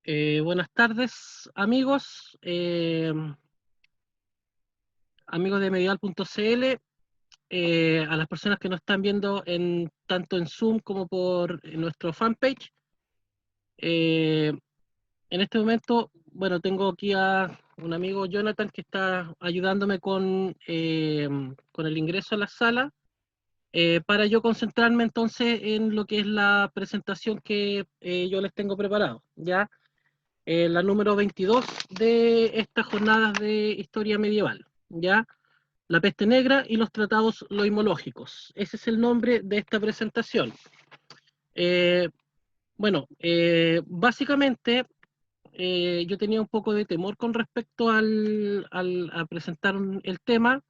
Buenas tardes, amigos, amigos de medieval.cl, a las personas que nos están viendo tanto en Zoom como por nuestro fanpage. En este momento, bueno, tengo aquí a un amigo Jonathan que está ayudándome con el ingreso a la sala, para yo concentrarme entonces en lo que es la presentación que yo les tengo preparado, ¿ya? La número 22 de estas jornadas de historia medieval, ¿ya? La peste negra y los tratados loimológicos. Ese es el nombre de esta presentación. Eh, Básicamente, yo tenía un poco de temor con respecto a presentar el tema,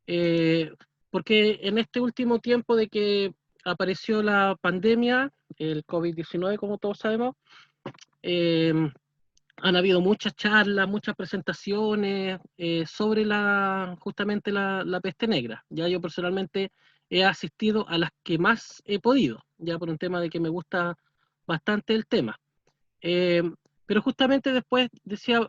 eh, porque en este último tiempo de que apareció la pandemia, el COVID-19, como todos sabemos, eh, han habido muchas charlas, muchas presentaciones sobre justamente la peste negra. Ya yo personalmente he asistido a las que más he podido, ya por un tema de que me gusta bastante el tema. Eh, pero justamente después decía,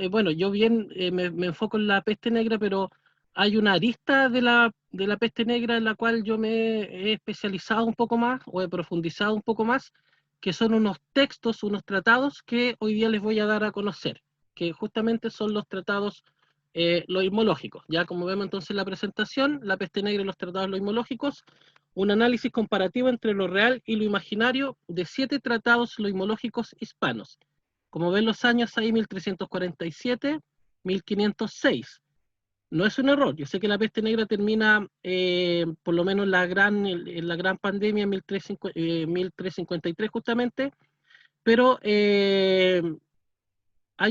bueno, yo bien me enfoco en la peste negra, pero hay una arista de la peste negra en la cual yo me he especializado un poco más o he profundizado un poco más, que son unos textos, unos tratados que hoy día les voy a dar a conocer, que justamente son los tratados loimológicos. Ya como vemos entonces en la presentación, la peste negra y los tratados loimológicos, un análisis comparativo entre lo real y lo imaginario de 7 tratados loimológicos hispanos. Como ven los años ahí, 1347, 1506. No es un error, yo sé que la peste negra termina, por lo menos en la gran pandemia en 1353 justamente, pero hay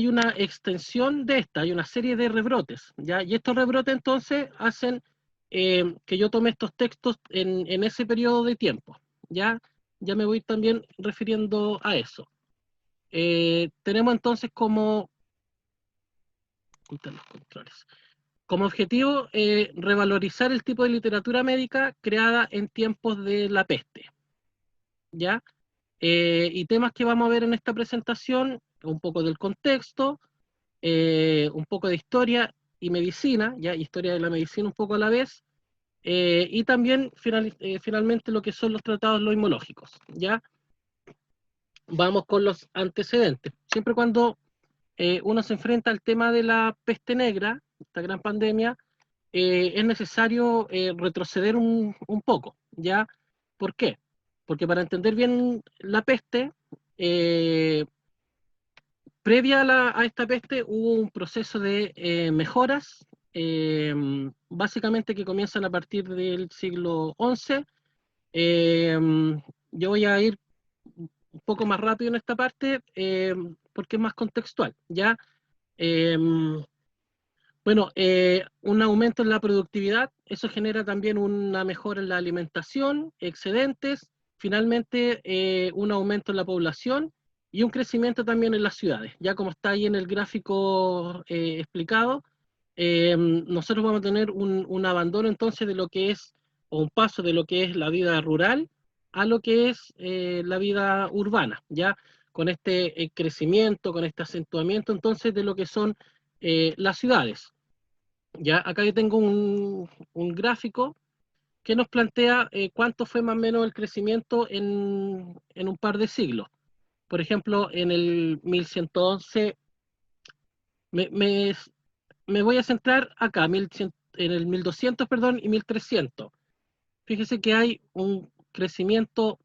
una extensión de esta, hay una serie de rebrotes, ¿ya? Y estos rebrotes entonces hacen que yo tome estos textos en ese periodo de tiempo, ¿ya? Ya me voy también refiriendo a eso. Tenemos entonces los controles. Como objetivo, revalorizar el tipo de literatura médica creada en tiempos de la peste, ¿ya? Y temas que vamos a ver en esta presentación, un poco del contexto, un poco de historia y medicina, ya historia de la medicina un poco a la vez, y también finalmente lo que son los tratados loimológicos, ¿ya? Vamos con los antecedentes. Siempre cuando uno se enfrenta al tema de la peste negra, esta gran pandemia, es necesario retroceder un poco, ¿ya? ¿Por qué? Porque para entender bien la peste, eh, previa a esta peste hubo un proceso de mejoras, eh, básicamente que comienzan a partir del siglo XI. Eh, yo voy a ir un poco más rápido en esta parte porque es más contextual, ¿ya? Eh, un aumento en la productividad, eso genera también una mejora en la alimentación, excedentes, finalmente un aumento en la población y un crecimiento también en las ciudades. Ya como está ahí en el gráfico explicado, nosotros vamos a tener un abandono entonces de lo que es, o un paso de lo que es la vida rural a lo que es la vida urbana, ya con este crecimiento, con este acentuamiento entonces de lo que son las ciudades. Ya acá yo tengo un gráfico que nos plantea cuánto fue más o menos el crecimiento en un par de siglos. Por ejemplo, en el 1111, me, me, me voy a centrar acá, en el 1200, perdón, y 1300. Fíjese que hay un crecimiento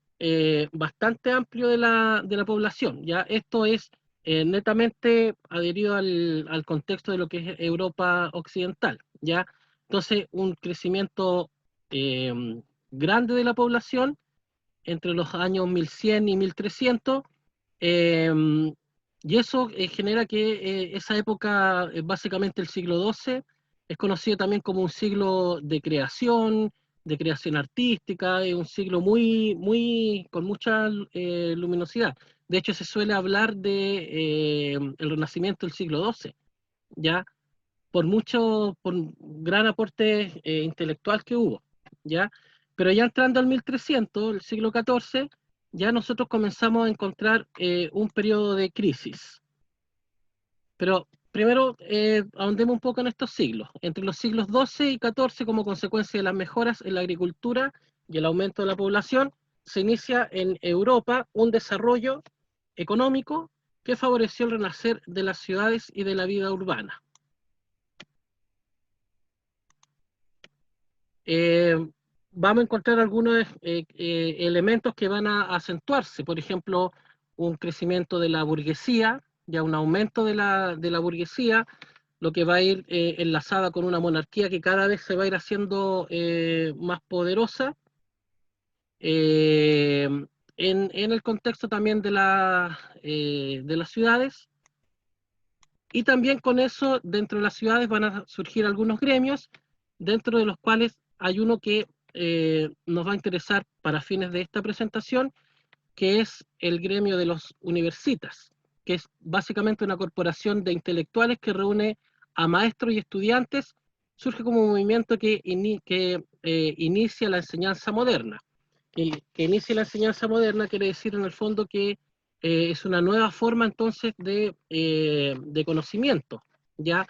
bastante amplio de la población. Ya esto es netamente adherido al contexto de lo que es Europa occidental. Ya entonces un crecimiento eh, grande de la población entre los años 1100 y 1300. eh, y eso genera que esa época, básicamente el siglo XII, es conocido también como un siglo de creación artística, es un siglo con mucha luminosidad. De hecho, se suele hablar de el Renacimiento del siglo XII, ya por gran aporte intelectual que hubo, ya. Pero ya entrando al 1300, el siglo XIV, ya nosotros comenzamos a encontrar un periodo de crisis. Pero primero ahondemos un poco en estos siglos. Entre los siglos XII y XIV, como consecuencia de las mejoras en la agricultura y el aumento de la población, se inicia en Europa un desarrollo económico que favoreció el renacer de las ciudades y de la vida urbana. Vamos a encontrar algunos elementos que van a acentuarse, por ejemplo, un crecimiento de la burguesía, ya un aumento de la burguesía, lo que va a ir enlazada con una monarquía que cada vez se va a ir haciendo más poderosa, en el contexto también de las ciudades, y también con eso dentro de las ciudades van a surgir algunos gremios, dentro de los cuales hay uno que nos va a interesar para fines de esta presentación, que es el gremio de los universitas, que es básicamente una corporación de intelectuales que reúne a maestros y estudiantes. Surge como un movimiento que inicia la enseñanza moderna. Que inicia la enseñanza moderna quiere decir en el fondo que es una nueva forma entonces de conocimiento, ya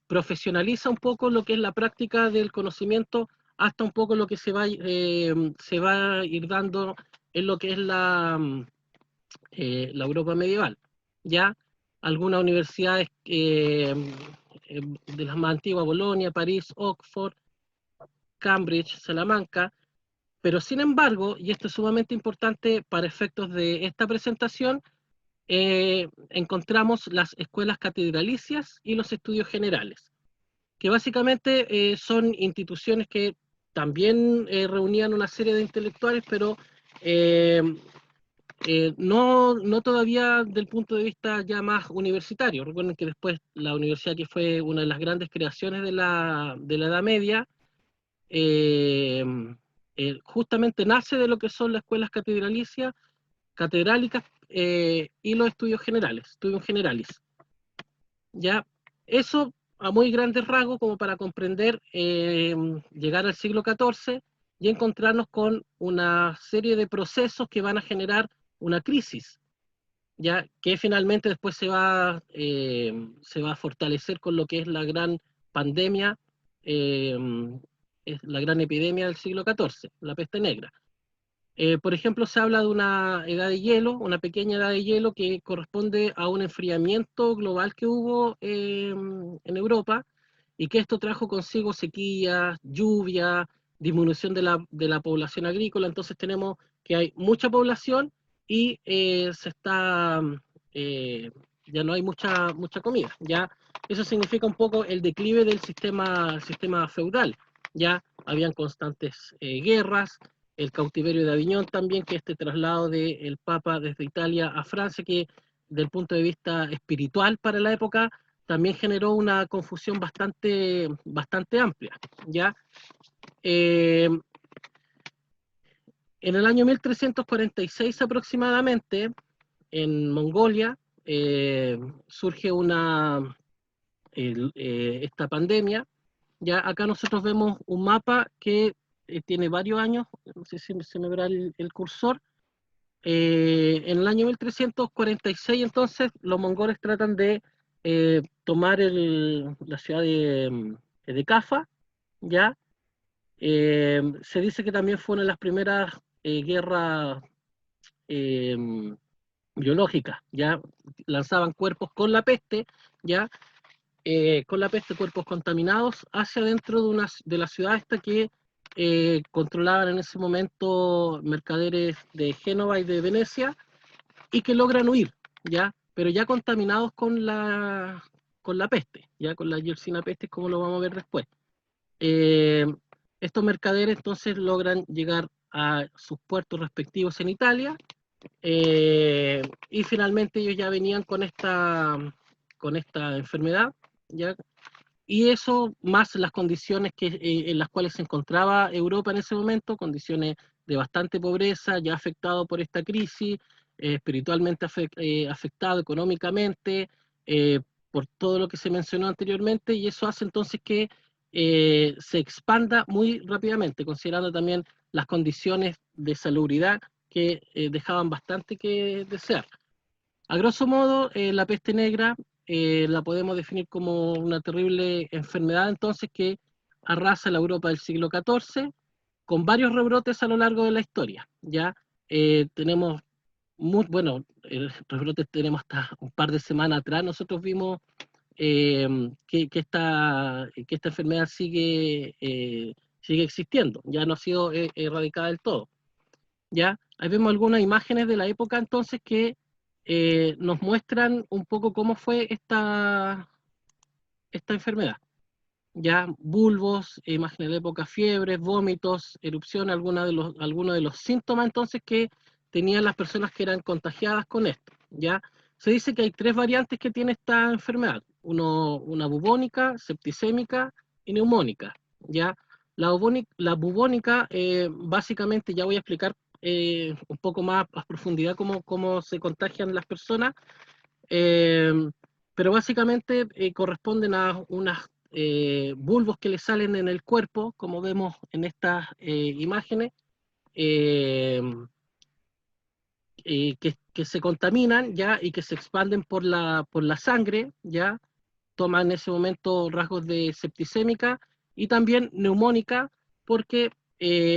profesionaliza un poco lo que es la práctica del conocimiento hasta un poco lo que se va a ir dando en lo que es la Europa medieval. Ya algunas universidades de las más antiguas, Bolonia, París, Oxford, Cambridge, Salamanca, pero sin embargo, y esto es sumamente importante para efectos de esta presentación, encontramos las escuelas catedralicias y los estudios generales, que básicamente son instituciones que también reunían una serie de intelectuales, pero no todavía del punto de vista ya más universitario. Recuerden que después la universidad, que fue una de las grandes creaciones de la Edad Media, eh, justamente nace de lo que son las escuelas catedrálicas y los estudios generales. Ya, eso a muy grandes rasgos, como para comprender, llegar al siglo XIV y encontrarnos con una serie de procesos que van a generar una crisis, ya que finalmente después se va a fortalecer con lo que es la gran pandemia, eh, es la gran epidemia del siglo XIV, la peste negra. Por ejemplo, se habla de una edad de hielo, una pequeña edad de hielo que corresponde a un enfriamiento global que hubo en Europa, y que esto trajo consigo sequías, lluvia, disminución de la población agrícola. Entonces tenemos que hay mucha población y eh, ya no hay mucha comida. Ya eso significa un poco el declive del sistema feudal. Ya habían constantes guerras, el cautiverio de Aviñón también, que este traslado del Papa desde Italia a Francia, que del punto de vista espiritual para la época también generó una confusión bastante amplia, ¿ya? En el año 1346 aproximadamente, en Mongolia, surge esta pandemia. Ya acá nosotros vemos un mapa que tiene varios años, no sé si se me verá el cursor. En el año 1346, entonces, los mongoles tratan de tomar la ciudad de Cafa, ¿ya? Se dice que también fue una de las primeras guerras eh, biológicas, ¿ya? Lanzaban cuerpos con la peste, ¿ya? Cuerpos contaminados hacia dentro de la ciudad esta que controlaban en ese momento mercaderes de Génova y de Venecia, y que logran huir, ¿ya? Pero ya contaminados con la peste, ya con la Yersina peste, como lo vamos a ver después. Eh, Estos mercaderes entonces logran llegar a sus puertos respectivos en Italia, y finalmente ellos ya venían con esta enfermedad, ¿ya? Y eso, más las condiciones en las cuales se encontraba Europa en ese momento, condiciones de bastante pobreza, ya afectado por esta crisis, espiritualmente afectado, económicamente, por todo lo que se mencionó anteriormente, y eso hace entonces que se expanda muy rápidamente, considerando también las condiciones de salubridad que dejaban bastante que desear. A grosso modo, la peste negra la podemos definir como una terrible enfermedad entonces que arrasa la Europa del siglo XIV, con varios rebrotes a lo largo de la historia. Ya tenemos, bueno, rebrotes tenemos hasta un par de semanas atrás, nosotros vimos que esta enfermedad sigue existiendo, ya no ha sido erradicada del todo. ¿Ya? Ahí vemos algunas imágenes de la época entonces que nos muestran un poco cómo fue esta enfermedad. Ya bulbos, imágenes de la época, fiebres, vómitos, erupción, algunos de los síntomas entonces que tenían las personas que eran contagiadas con esto. ¿Ya? Se dice que hay 3 variantes que tiene esta enfermedad, una bubónica, septicémica y neumónica. ¿Ya? La bubónica, básicamente, ya voy a explicar un poco más a profundidad cómo se contagian las personas, eh, pero básicamente corresponden a unas bulbos que le salen en el cuerpo, como vemos en estas imágenes, eh, que se contaminan ya y que se expanden por la sangre, ya toman en ese momento rasgos de septicémica y también neumónica, porque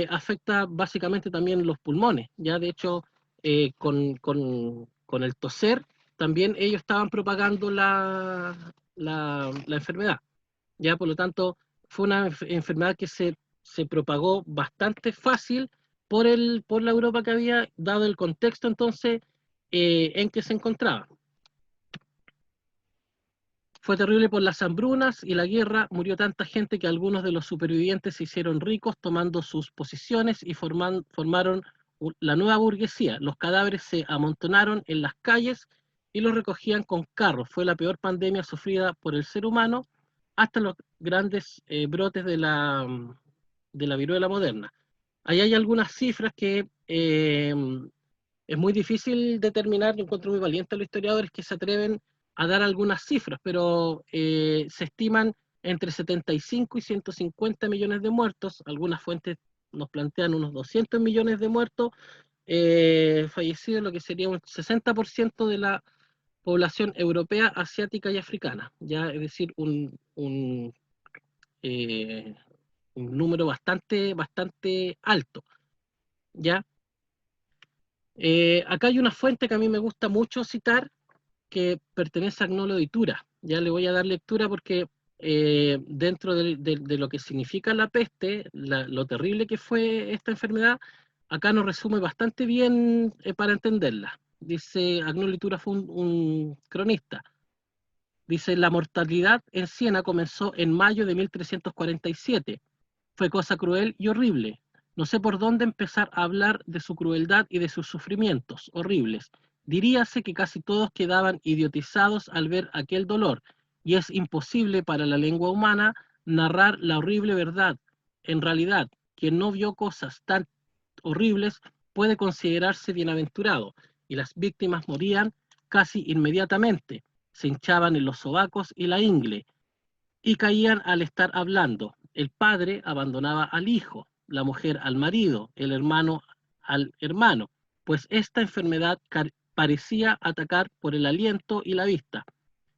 afecta básicamente también los pulmones. Ya de hecho, con el toser, también ellos estaban propagando la enfermedad. Ya por lo tanto, fue una enfermedad que se propagó bastante fácil por la Europa que había, dado el contexto entonces en que se encontraba. Fue terrible por las hambrunas y la guerra, murió tanta gente que algunos de los supervivientes se hicieron ricos tomando sus posiciones y formaron la nueva burguesía. Los cadáveres se amontonaron en las calles y los recogían con carros. Fue la peor pandemia sufrida por el ser humano hasta los grandes brotes de la viruela moderna. Ahí hay algunas cifras que es muy difícil determinar, yo encuentro muy valiente a los historiadores que se atreven a dar algunas cifras, pero se estiman entre 75 y 150 millones de muertos, algunas fuentes nos plantean unos 200 millones de muertos fallecidos, lo que sería un 60% de la población europea, asiática y africana, ya es decir, eh, un número bastante alto, ¿ya? Acá hay una fuente que a mí me gusta mucho citar, que pertenece a Agnolo de Itura. Ya le voy a dar lectura porque dentro de lo que significa la peste, lo terrible que fue esta enfermedad, acá nos resume bastante bien para entenderla. Dice, Agnolo de Itura fue un cronista. Dice, la mortalidad en Siena comenzó en mayo de 1347. Fue cosa cruel y horrible. No sé por dónde empezar a hablar de su crueldad y de sus sufrimientos horribles. Diríase que casi todos quedaban idiotizados al ver aquel dolor, y es imposible para la lengua humana narrar la horrible verdad. En realidad, quien no vio cosas tan horribles puede considerarse bienaventurado, y las víctimas morían casi inmediatamente. Se hinchaban en los sobacos y la ingle, y caían al estar hablando. El padre abandonaba al hijo, la mujer al marido, el hermano al hermano, pues esta enfermedad parecía atacar por el aliento y la vista.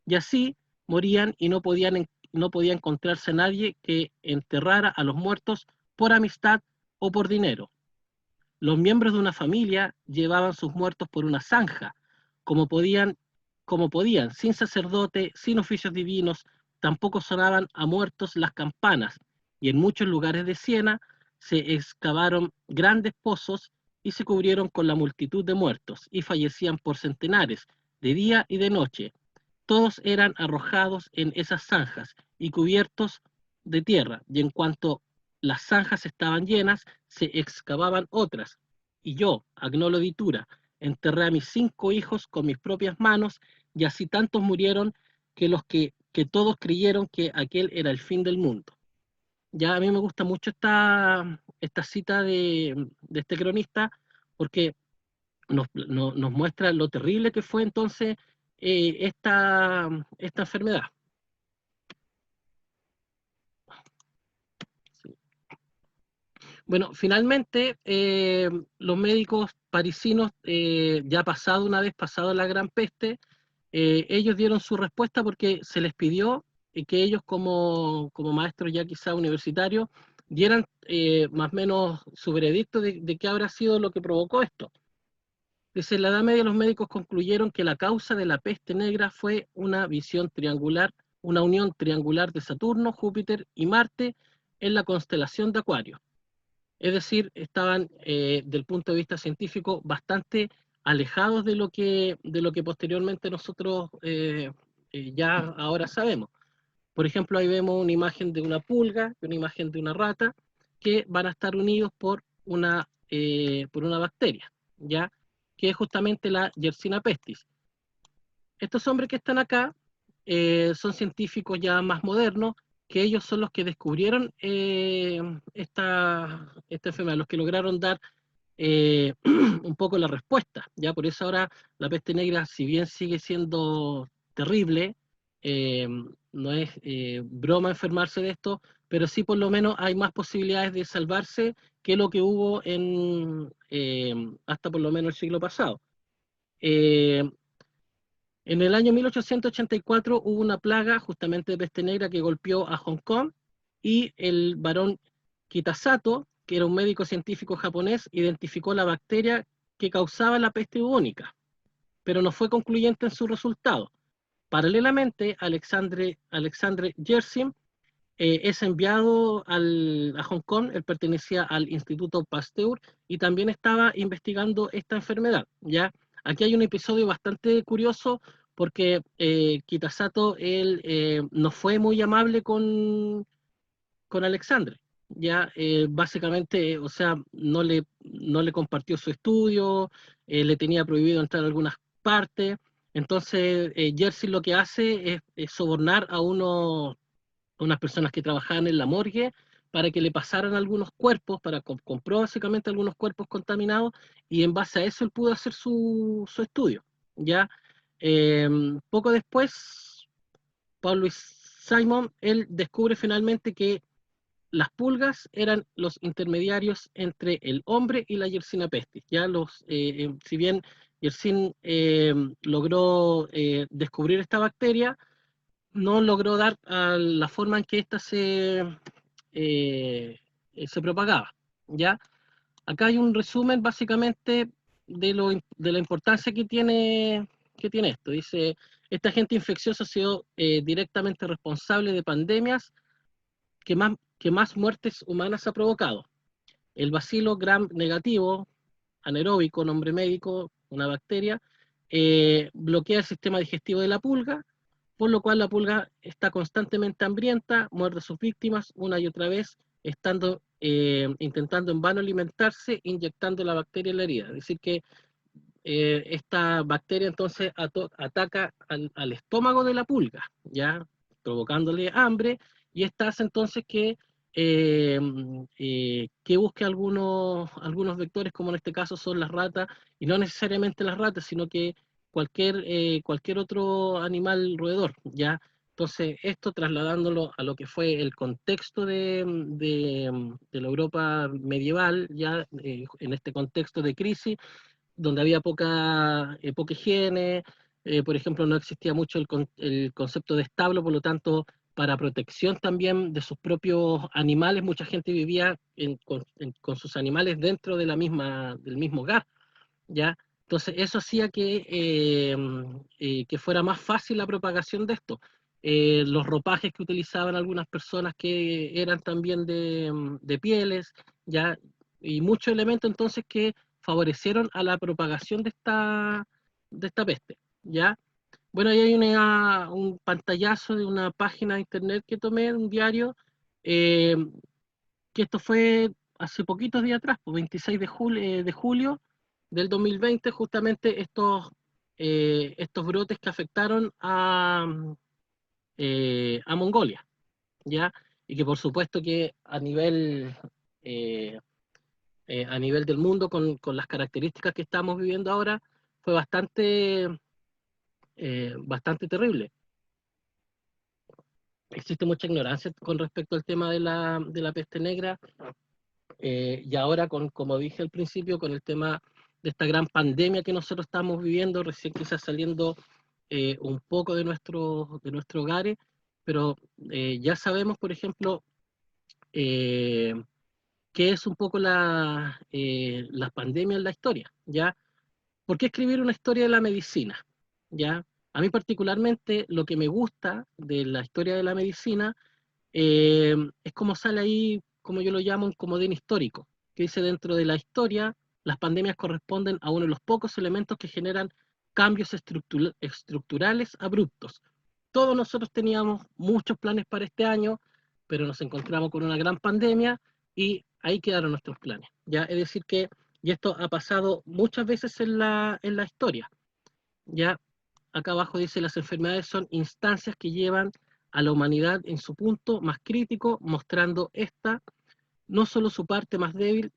Y así morían y no podía encontrarse nadie que enterrara a los muertos por amistad o por dinero. Los miembros de una familia llevaban sus muertos por una zanja, como podían, como podían, sin sacerdote, sin oficios divinos, tampoco sonaban a muertos las campanas, y en muchos lugares de Siena se excavaron grandes pozos y se cubrieron con la multitud de muertos, y fallecían por centenares, de día y de noche. Todos eran arrojados en esas zanjas y cubiertos de tierra, y en cuanto las zanjas estaban llenas, se excavaban otras. Y yo, Agnolo Ditura, enterré a mis 5 hijos con mis propias manos, y así tantos murieron que todos creyeron que aquel era el fin del mundo. Ya a mí me gusta mucho esta cita de este cronista, porque nos muestra lo terrible que fue entonces esta enfermedad. Sí. Bueno, finalmente los médicos parisinos, ya pasado una vez pasado la Gran Peste, ellos dieron su respuesta porque se les pidió que ellos como maestros ya quizá universitarios dieran más o menos su veredicto de qué habrá sido lo que provocó esto. Desde la Edad Media los médicos concluyeron que la causa de la peste negra fue una visión triangular, una unión triangular de Saturno, Júpiter y Marte en la constelación de Acuario. Es decir, estaban del punto de vista científico bastante alejados de lo que posteriormente nosotros ya ahora sabemos. Por ejemplo, ahí vemos una imagen de una pulga y una imagen de una rata que van a estar unidos por una bacteria, ¿ya? Que es justamente la Yersina pestis. Estos hombres que están acá son científicos ya más modernos, que ellos son los que descubrieron esta enfermedad, los que lograron dar un poco la respuesta. Ya por eso ahora la peste negra, si bien sigue siendo terrible, eh, no es broma enfermarse de esto, pero sí por lo menos hay más posibilidades de salvarse que lo que hubo hasta por lo menos el siglo pasado. Eh, en el año 1884 hubo una plaga justamente de peste negra que golpeó a Hong Kong y el barón Kitasato, que era un médico científico japonés, identificó la bacteria que causaba la peste bubónica, pero no fue concluyente en su resultado. Paralelamente, Alexandre Yersin es enviado a Hong Kong, él pertenecía al Instituto Pasteur y también estaba investigando esta enfermedad, ¿ya? Aquí hay un episodio bastante curioso porque Kitasato, él no fue muy amable con Alexandre, ¿ya? Básicamente, o sea, no le compartió su estudio, le tenía prohibido entrar a algunas partes, entonces Jersey lo que hace es sobornar a unas personas que trabajaban en la morgue para que le pasaran algunos cuerpos, compró básicamente algunos cuerpos contaminados y en base a eso él pudo hacer su estudio, ¿ya? Eh, Poco después, Paul Louis Simon, él descubre finalmente que las pulgas eran los intermediarios entre el hombre y la Yersina pestis. Ya si bien Yersin logró descubrir esta bacteria, no logró dar a la forma en que ésta eh, se propagaba. ¿Ya? Acá hay un resumen básicamente de la importancia que tiene esto. Dice, esta agente infeccioso ha sido directamente responsable de pandemias que más muertes humanas ha provocado. El bacilo gram negativo, anaeróbico, nombre médico, una bacteria, bloquea el sistema digestivo de la pulga, por lo cual la pulga está constantemente hambrienta, muerde a sus víctimas una y otra vez, intentando en vano alimentarse, inyectando la bacteria en la herida. Es decir, que esta bacteria entonces ataca al estómago de la pulga, ¿ya? Provocándole hambre, y esta hace entonces que busque algunos vectores, como en este caso son las ratas, y no necesariamente las ratas, sino que cualquier otro animal roedor, ¿ya? Entonces, esto trasladándolo a lo que fue el contexto de la Europa medieval, ya en este contexto de crisis, donde había poca higiene, por ejemplo, no existía mucho el concepto de establo, por lo tanto, para protección también de sus propios animales, mucha gente vivía con sus animales dentro de del mismo hogar, ¿ya? Entonces, eso hacía que fuera más fácil la propagación de esto. Los ropajes que utilizaban algunas personas que eran también de pieles, ¿ya? Y muchos elementos entonces que favorecieron a la propagación de esta peste, ¿ya? Bueno, ahí hay un pantallazo de una página de internet que tomé, de un diario, eh, que esto fue hace poquitos días atrás, pues 26 de julio del 2020, justamente estos brotes que afectaron a Mongolia, ¿ya? Y que por supuesto que eh, a nivel del mundo, con las características que estamos viviendo ahora, fue bastante terrible. Existe mucha ignorancia con respecto al tema de la peste negra. Y ahora, como dije al principio, con el tema de esta gran pandemia que nosotros estamos viviendo, recién quizás saliendo un poco de nuestros hogares, pero ya sabemos, por ejemplo, qué es un poco la pandemia en la historia, ¿ya? ¿Por qué escribir una historia de la medicina? ¿Ya? A mí particularmente lo que me gusta de la historia de la medicina es como sale ahí, como yo lo llamo, un comodín histórico, que dice dentro de la historia, las pandemias corresponden a uno de los pocos elementos que generan cambios estructurales abruptos. Todos nosotros teníamos muchos planes para este año, pero nos encontramos con una gran pandemia y ahí quedaron nuestros planes. ¿Ya? Es decir que, y esto ha pasado muchas veces en la historia, ¿ya? Acá abajo dice, las enfermedades son instancias que llevan a la humanidad en su punto más crítico, mostrando esta no solo su parte más débil,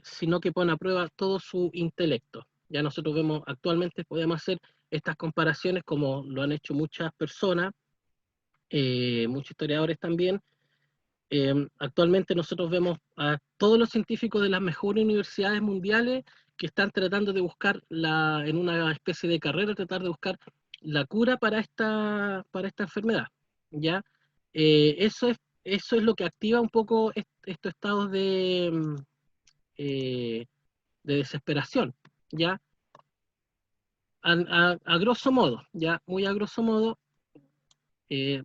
sino que pone a prueba todo su intelecto. Ya nosotros vemos actualmente, podemos hacer estas comparaciones como lo han hecho muchas personas, muchos historiadores también. Actualmente nosotros vemos a todos los científicos de las mejores universidades mundiales que están tratando de buscar en una especie de carrera, tratar de buscar la cura para esta enfermedad, ¿ya? Eso es lo que activa un poco estos estados eh, de desesperación, ¿ya? A grosso modo, ¿ya? Muy a grosso modo, eh,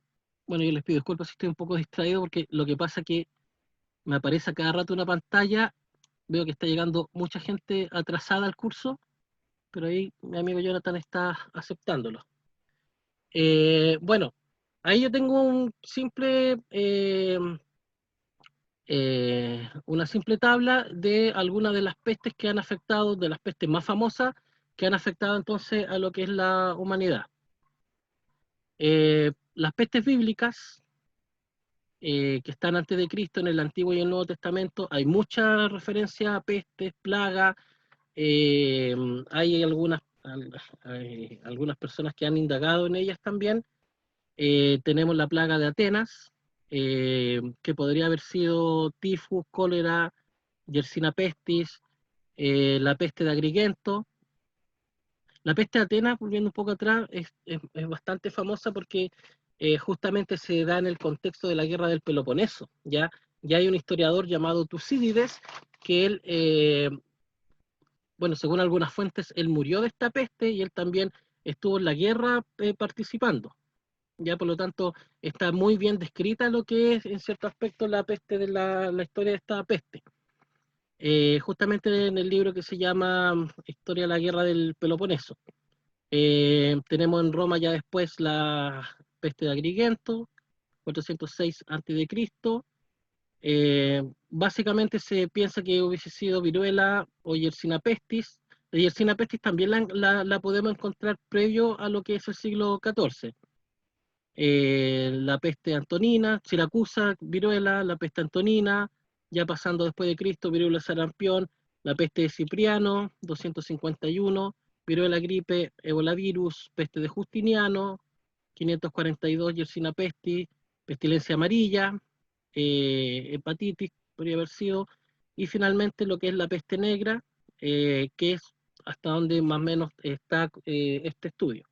bueno, yo les pido disculpas si estoy un poco distraído porque lo que pasa es que me aparece a cada rato una pantalla, veo que está llegando mucha gente atrasada al curso, pero ahí mi amigo Jonathan está aceptándolo. Bueno, ahí yo tengo una simple tabla de algunas de las pestes que han afectado, de las pestes más famosas, que han afectado entonces a lo que es la humanidad. Las pestes bíblicas, que están antes de Cristo en el Antiguo y el Nuevo Testamento, hay mucha referencia a pestes, plagas. Eh, hay algunas personas que han indagado en ellas también. Tenemos la plaga de Atenas, que podría haber sido tifus, cólera, Yersina pestis, la peste de Agrigento. La peste de Atenas, volviendo un poco atrás, es bastante famosa porque justamente se da en el contexto de la guerra del Peloponeso. Ya hay un historiador llamado Tucídides que él, bueno, según algunas fuentes, él murió de esta peste y él también estuvo en la guerra participando. Ya, por lo tanto, está muy bien descrita lo que es, en cierto aspecto, la peste de la historia de esta peste. Justamente en el libro que se llama Historia de la Guerra del Peloponeso. Tenemos en Roma ya después la peste de Agrigento, 406 a.C. Básicamente se piensa que hubiese sido viruela o Yersina pestis. La Yersina pestis también la podemos encontrar previo a lo que es el siglo XIV. La peste antonina, Siracusa, viruela, la peste antonina, ya pasando después de Cristo, viruela sarampión, la peste de Cipriano, 251, viruela gripe, ébola virus, peste de Justiniano, 542, Yersina pestis, pestilencia amarilla, hepatitis, podría haber sido, y finalmente lo que es la peste negra, que es hasta donde más o menos está este estudio.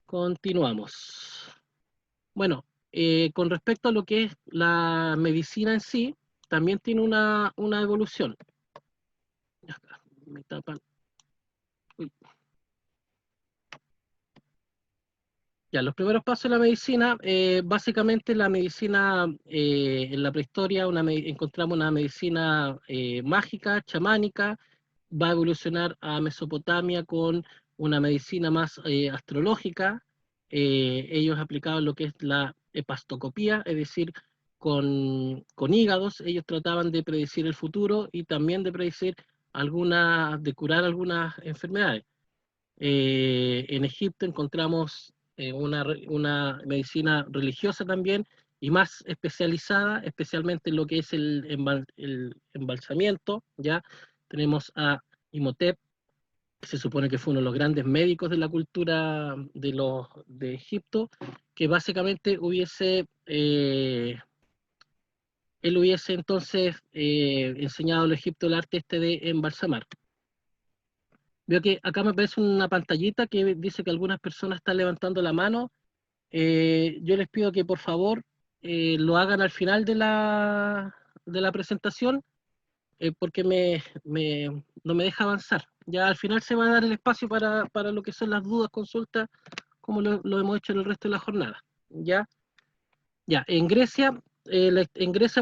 Continuamos. Bueno, con respecto a lo que es la medicina en sí, también tiene una evolución. Me tapan. Uy. Ya, los primeros pasos de la medicina, básicamente la medicina en la prehistoria encontramos una medicina mágica, chamánica, va a evolucionar a Mesopotamia con una medicina más astrológica. Ellos aplicaban lo que es la hepastocopía, es decir, con hígados, ellos trataban de predecir el futuro y también de predecir de curar algunas enfermedades. En Egipto encontramos una medicina religiosa también y más especializada, especialmente en lo que es el embalsamiento. Ya tenemos a Imhotep, que se supone que fue uno de los grandes médicos de la cultura de Egipto, que básicamente hubiese él hubiese entonces enseñado al Egipto el arte este de embalsamar. Veo que acá me aparece una pantallita que dice que algunas personas están levantando la mano. Yo les pido que por favor lo hagan al final de la presentación, porque no me deja avanzar. Ya al final se va a dar el espacio para lo que son las dudas, consultas, como lo hemos hecho en el resto de la jornada. ¿Ya? Ya, en Grecia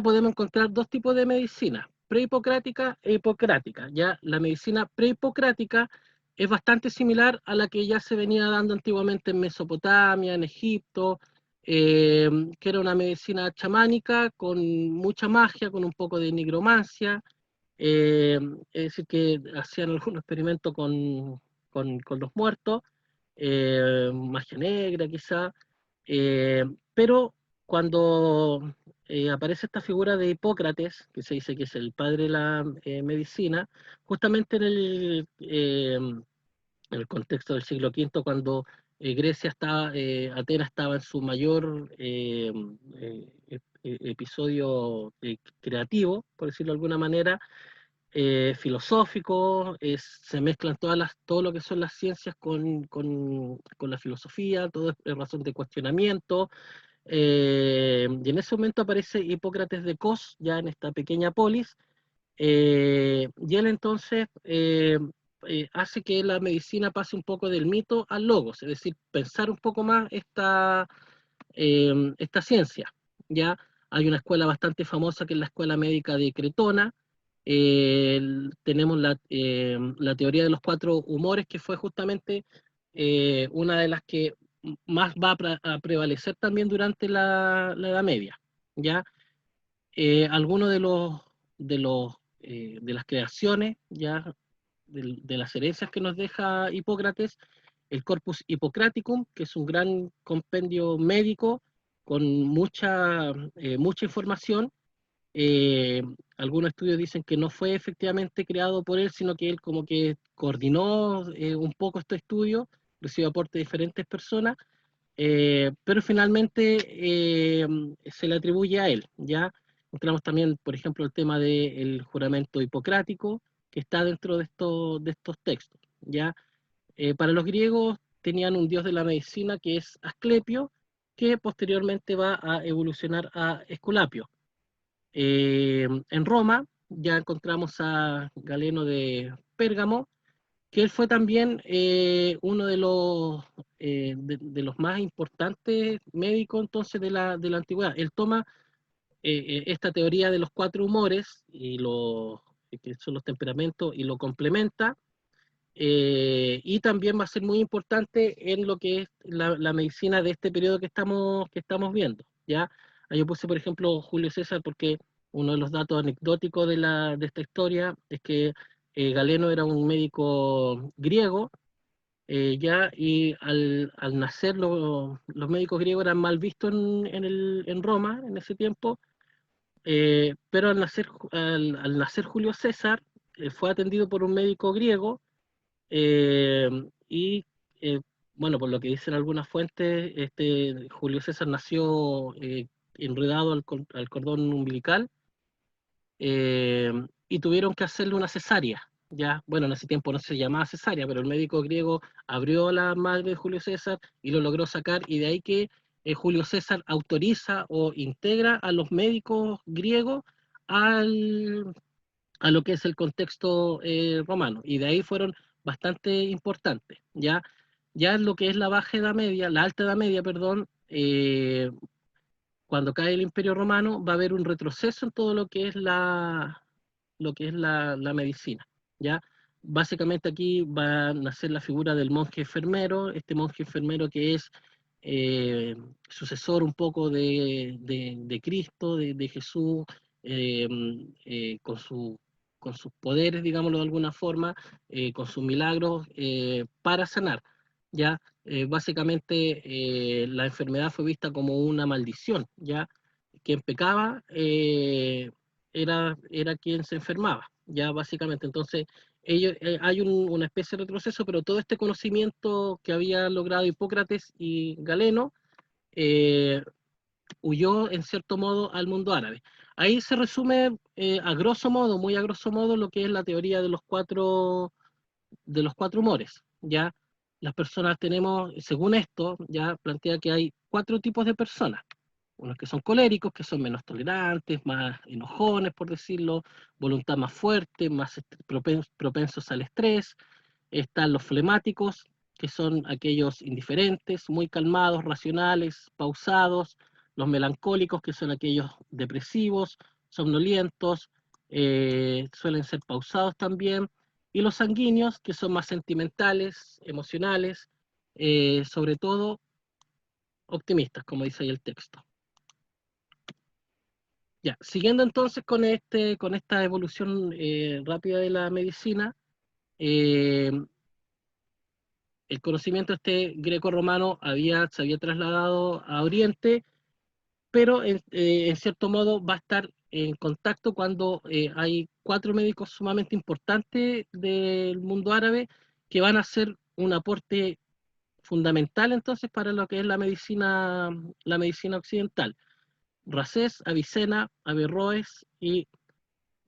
podemos encontrar dos tipos de medicina, prehipocrática e hipocrática. Ya, la medicina prehipocrática es bastante similar a la que ya se venía dando antiguamente en Mesopotamia, en Egipto, que era una medicina chamánica con mucha magia, con un poco de nigromancia, eh, es decir, que hacían algunos experimentos con los muertos, magia negra quizá, eh, pero cuando aparece esta figura de Hipócrates, que se dice que es el padre de la medicina, justamente en el contexto del siglo V, cuando Grecia estaba, Atenas estaba en su mayor episodio creativo, por decirlo de alguna manera, filosófico, se mezclan todo lo que son las ciencias con la filosofía, todo es razón de cuestionamiento, y en ese momento aparece Hipócrates de Cos, ya en esta pequeña polis, y él entonces hace que la medicina pase un poco del mito al logos, es decir, pensar un poco más esta ciencia. Ya hay una escuela bastante famosa que es la Escuela Médica de Cretona. Tenemos la teoría de los cuatro humores, que fue justamente una de las que más va a prevalecer también durante la Edad Media. ¿Ya? Algunos de las creaciones, ya de las herencias que nos deja Hipócrates, el Corpus Hippocraticum, que es un gran compendio médico con mucha información. Eh, Algunos estudios dicen que no fue efectivamente creado por él, sino que él como que coordinó un poco este estudio, recibió aporte de diferentes personas, pero finalmente se le atribuye a él, ¿ya? Encontramos también, por ejemplo, el tema del juramento hipocrático, que está dentro de estos textos, ¿ya? Para los griegos tenían un dios de la medicina que es Asclepio, que posteriormente va a evolucionar a Esculapio. En Roma ya encontramos a Galeno de Pérgamo, que él fue también uno de los más importantes médicos entonces de la antigüedad. Él toma esta teoría de los cuatro humores, que son los temperamentos, y lo complementa, y también va a ser muy importante en lo que es la medicina de este periodo que estamos viendo, ¿ya? Ahí yo puse, por ejemplo, Julio César, porque uno de los datos anecdóticos de esta historia es que Galeno era un médico griego, ya, y al nacer los médicos griegos eran mal vistos en Roma en ese tiempo, pero al nacer Julio César, fue atendido por un médico griego, eh, y eh, bueno, por lo que dicen algunas fuentes, Julio César nació enredado al cordón umbilical, eh, y tuvieron que hacerle una cesárea. Ya, bueno, en ese tiempo no se llamaba cesárea, pero el médico griego abrió la madre de Julio César y lo logró sacar, y de ahí que Julio César autoriza o integra a los médicos griegos al, a lo que es el contexto romano, y de ahí fueron bastante importantes, ¿ya? Ya en lo que es la baja edad media, la alta edad media, perdón, cuando cae el Imperio Romano va a haber un retroceso en todo lo que es la medicina, ¿ya? Básicamente aquí va a nacer la figura del monje enfermero, este monje enfermero que es eh, sucesor un poco de Cristo, de Jesús, eh, con sus poderes, digámoslo de alguna forma, con sus milagros para sanar, ¿ya? Básicamente la enfermedad fue vista como una maldición, ¿ya? Quien pecaba era quien se enfermaba, ya básicamente. Entonces, hay una especie de retroceso, pero todo este conocimiento que había logrado Hipócrates y Galeno, eh, huyó en cierto modo al mundo árabe. Ahí se resume a grosso modo, muy a grosso modo, lo que es la teoría de los cuatro humores. Ya las personas tenemos, según esto, ya plantea que hay cuatro tipos de personas. Unos que son coléricos, que son menos tolerantes, más enojones, por decirlo, voluntad más fuerte, más propensos al estrés. Están los flemáticos, que son aquellos indiferentes, muy calmados, racionales, pausados. Los melancólicos, que son aquellos depresivos, somnolientos, suelen ser pausados también. Y los sanguíneos, que son más sentimentales, emocionales, sobre todo optimistas, como dice ahí el texto. Ya, siguiendo entonces con esta evolución rápida de la medicina, eh, el conocimiento este greco-romano se había trasladado a Oriente, pero en cierto modo va a estar en contacto cuando hay cuatro médicos sumamente importantes del mundo árabe que van a hacer un aporte fundamental entonces para lo que es la medicina occidental. Racés, Avicena, Averroes y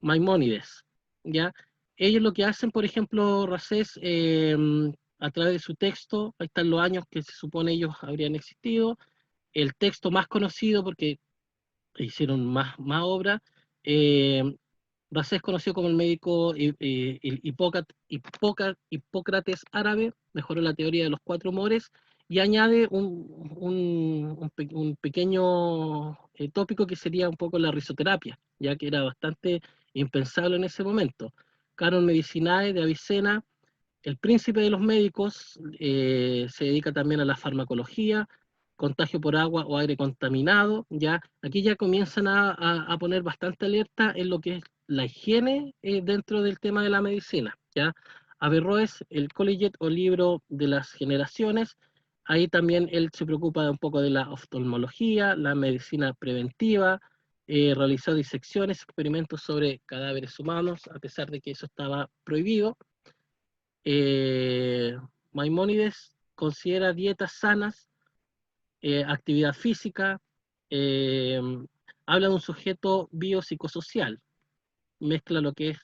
Maimónides, ¿ya? Ellos lo que hacen, por ejemplo, Racés, a través de su texto, ahí están los años que se supone ellos habrían existido, el texto más conocido, porque hicieron más obras, eh, Racés conoció como el médico Hipócrates árabe, mejoró la teoría de los cuatro humores y añade un pequeño tópico que sería un poco la risoterapia, ya que era bastante impensable en ese momento. Canon Medicinae de Avicena, el príncipe de los médicos, se dedica también a la farmacología, contagio por agua o aire contaminado, ya aquí ya comienzan a poner bastante alerta en lo que es la higiene dentro del tema de la medicina, ya. Averroes, el Collegiate o libro de las generaciones, ahí también él se preocupa un poco de la oftalmología, la medicina preventiva, realizó disecciones, experimentos sobre cadáveres humanos, a pesar de que eso estaba prohibido. eh, Maimónides considera dietas sanas, actividad física, eh, habla de un sujeto biopsicosocial, mezcla lo que es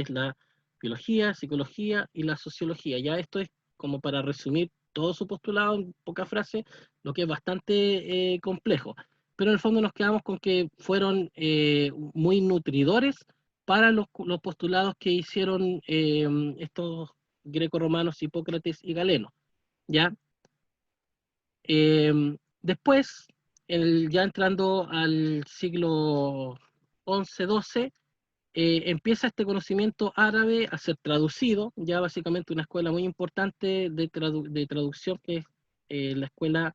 la biología, psicología y la sociología. Ya esto es como para resumir todo su postulado en pocas frases, lo que es bastante complejo. Pero en el fondo nos quedamos con que fueron muy nutridores para los postulados que hicieron estos greco-romanos, Hipócrates y Galeno. ¿Ya? Después, ya entrando al siglo XI-XII, empieza este conocimiento árabe a ser traducido, ya básicamente una escuela muy importante de traducción que es la escuela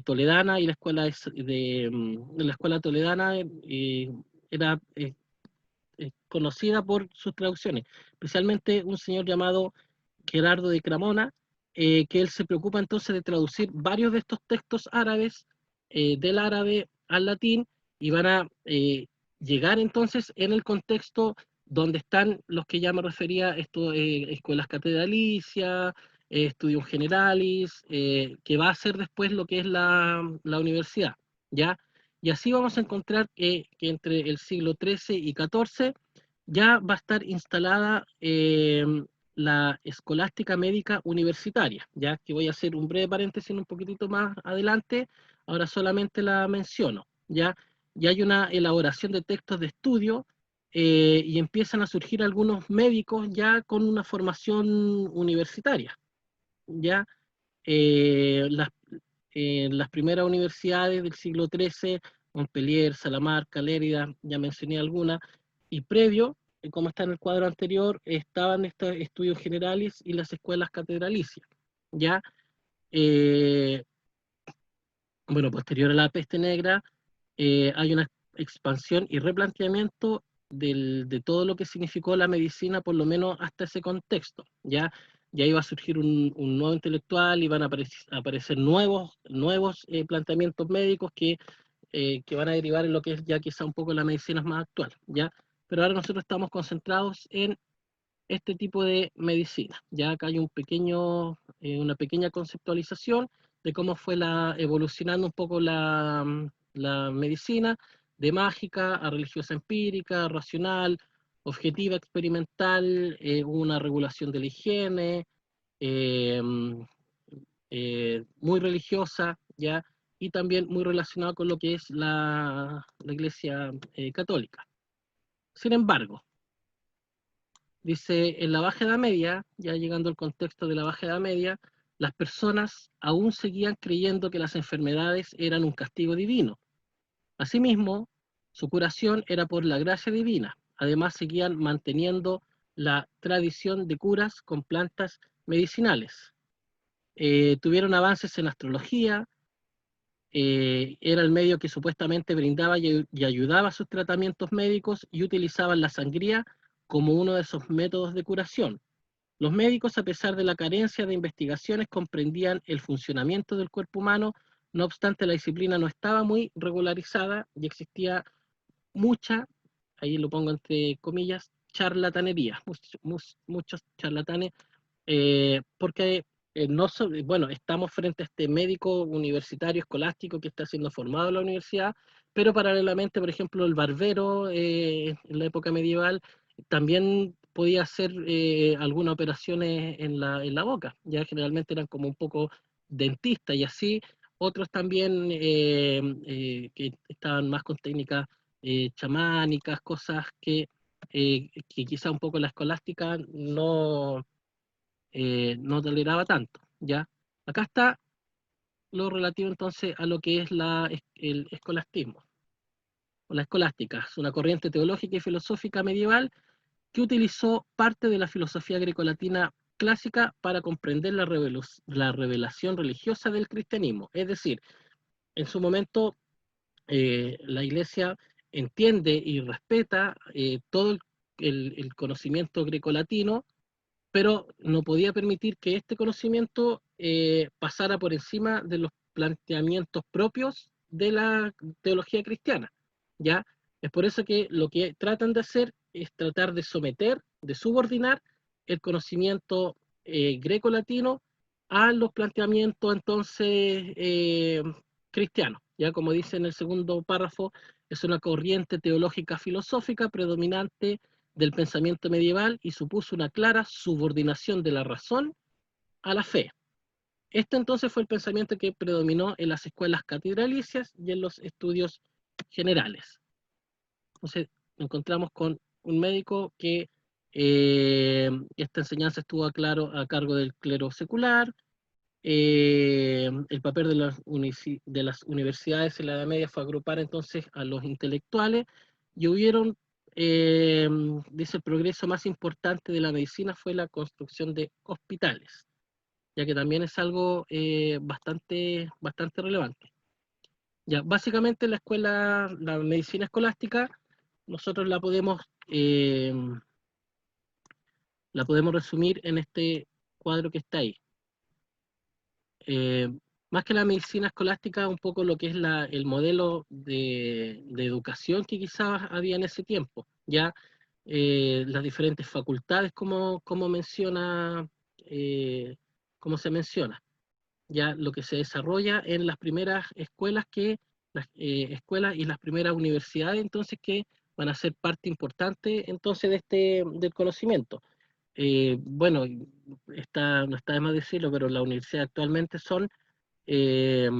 toledana y la escuela toledana era conocida por sus traducciones, especialmente un señor llamado Gerardo de Cramona, que él se preocupa entonces de traducir varios de estos textos árabes del árabe al latín y van a llegar entonces en el contexto donde están los que ya me refería, escuelas catedralicias, estudium generalis, que va a ser después lo que es la universidad, ¿ya? Y así vamos a encontrar que entre el siglo XIII y XIV ya va a estar instalada la escolástica médica universitaria, ya que voy a hacer un breve paréntesis un poquitito más adelante, ahora solamente la menciono, ya, ya hay una elaboración de textos de estudio y empiezan a surgir algunos médicos ya con una formación universitaria, ya, las las primeras universidades del siglo XIII, Montpellier, Salamanca, Lérida, ya mencioné algunas, y previo, como está en el cuadro anterior, estaban estos estudios generales y las escuelas catedralicias. Ya, eh, bueno, posterior a la peste negra, hay una expansión y replanteamiento de todo lo que significó la medicina, por lo menos hasta ese contexto, ¿ya? Ya iba a surgir un nuevo intelectual, iban a aparecer nuevos planteamientos médicos que van a derivar en lo que es ya quizá un poco la medicina más actual, ¿ya? Pero ahora nosotros estamos concentrados en este tipo de medicina. Ya acá hay una pequeña conceptualización de cómo fue evolucionando un poco la medicina, de mágica a religiosa empírica, racional, objetiva experimental, una regulación de la higiene, eh, muy religiosa, ¿ya? Y también muy relacionado con lo que es la Iglesia católica. Sin embargo, dice, en la Baja Edad Media, ya llegando al contexto de la Baja Edad Media, las personas aún seguían creyendo que las enfermedades eran un castigo divino. Asimismo, su curación era por la gracia divina. Además, seguían manteniendo la tradición de curas con plantas medicinales. Tuvieron avances en astrología, era el medio que supuestamente brindaba y ayudaba a sus tratamientos médicos y utilizaban la sangría como uno de esos métodos de curación. Los médicos, a pesar de la carencia de investigaciones, comprendían el funcionamiento del cuerpo humano. No obstante, la disciplina no estaba muy regularizada y existía mucha, ahí lo pongo entre comillas, charlatanería, muchos charlatanes, porque no bueno, estamos frente a este médico universitario escolástico que está siendo formado en la universidad, pero paralelamente, por ejemplo, el barbero en la época medieval también podía hacer algunas operaciones en la boca, ya generalmente eran como un poco dentistas y así, otros también que estaban más con técnicas chamánicas, cosas que quizá un poco la escolástica no toleraba tanto, ¿ya? Acá está lo relativo entonces a lo que es el escolastismo, o la escolástica. Es una corriente teológica y filosófica medieval que utilizó parte de la filosofía grecolatina clásica para comprender la revelación religiosa del cristianismo. Es decir, en su momento la Iglesia entiende y respeta todo el conocimiento grecolatino, pero no podía permitir que este conocimiento pasara por encima de los planteamientos propios de la teología cristiana, ¿ya? Es por eso que lo que tratan de hacer es tratar de someter, de subordinar el conocimiento greco-latino a los planteamientos entonces cristianos, ya como dice en el segundo párrafo, es una corriente teológica filosófica predominante del pensamiento medieval y supuso una clara subordinación de la razón a la fe. Este entonces fue el pensamiento que predominó en las escuelas catedralicias y en los estudios generales. Entonces nos encontramos con un médico que esta enseñanza estuvo a cargo del clero secular, el papel de las universidades en la Edad Media fue agrupar entonces a los intelectuales y hubieron, dice, el progreso más importante de la medicina fue la construcción de hospitales, ya que también es algo bastante relevante. Ya, básicamente la medicina escolástica, nosotros eh, la podemos resumir en este cuadro que está ahí. eh, Más que la medicina escolástica, un poco lo que es el modelo de educación que quizás había en ese tiempo, ya las diferentes facultades como como se menciona, ya lo que se desarrolla en las primeras escuelas y las primeras universidades, entonces que van a ser parte importante entonces del conocimiento. Bueno, no está de más decirlo, pero las universidades actualmente eh,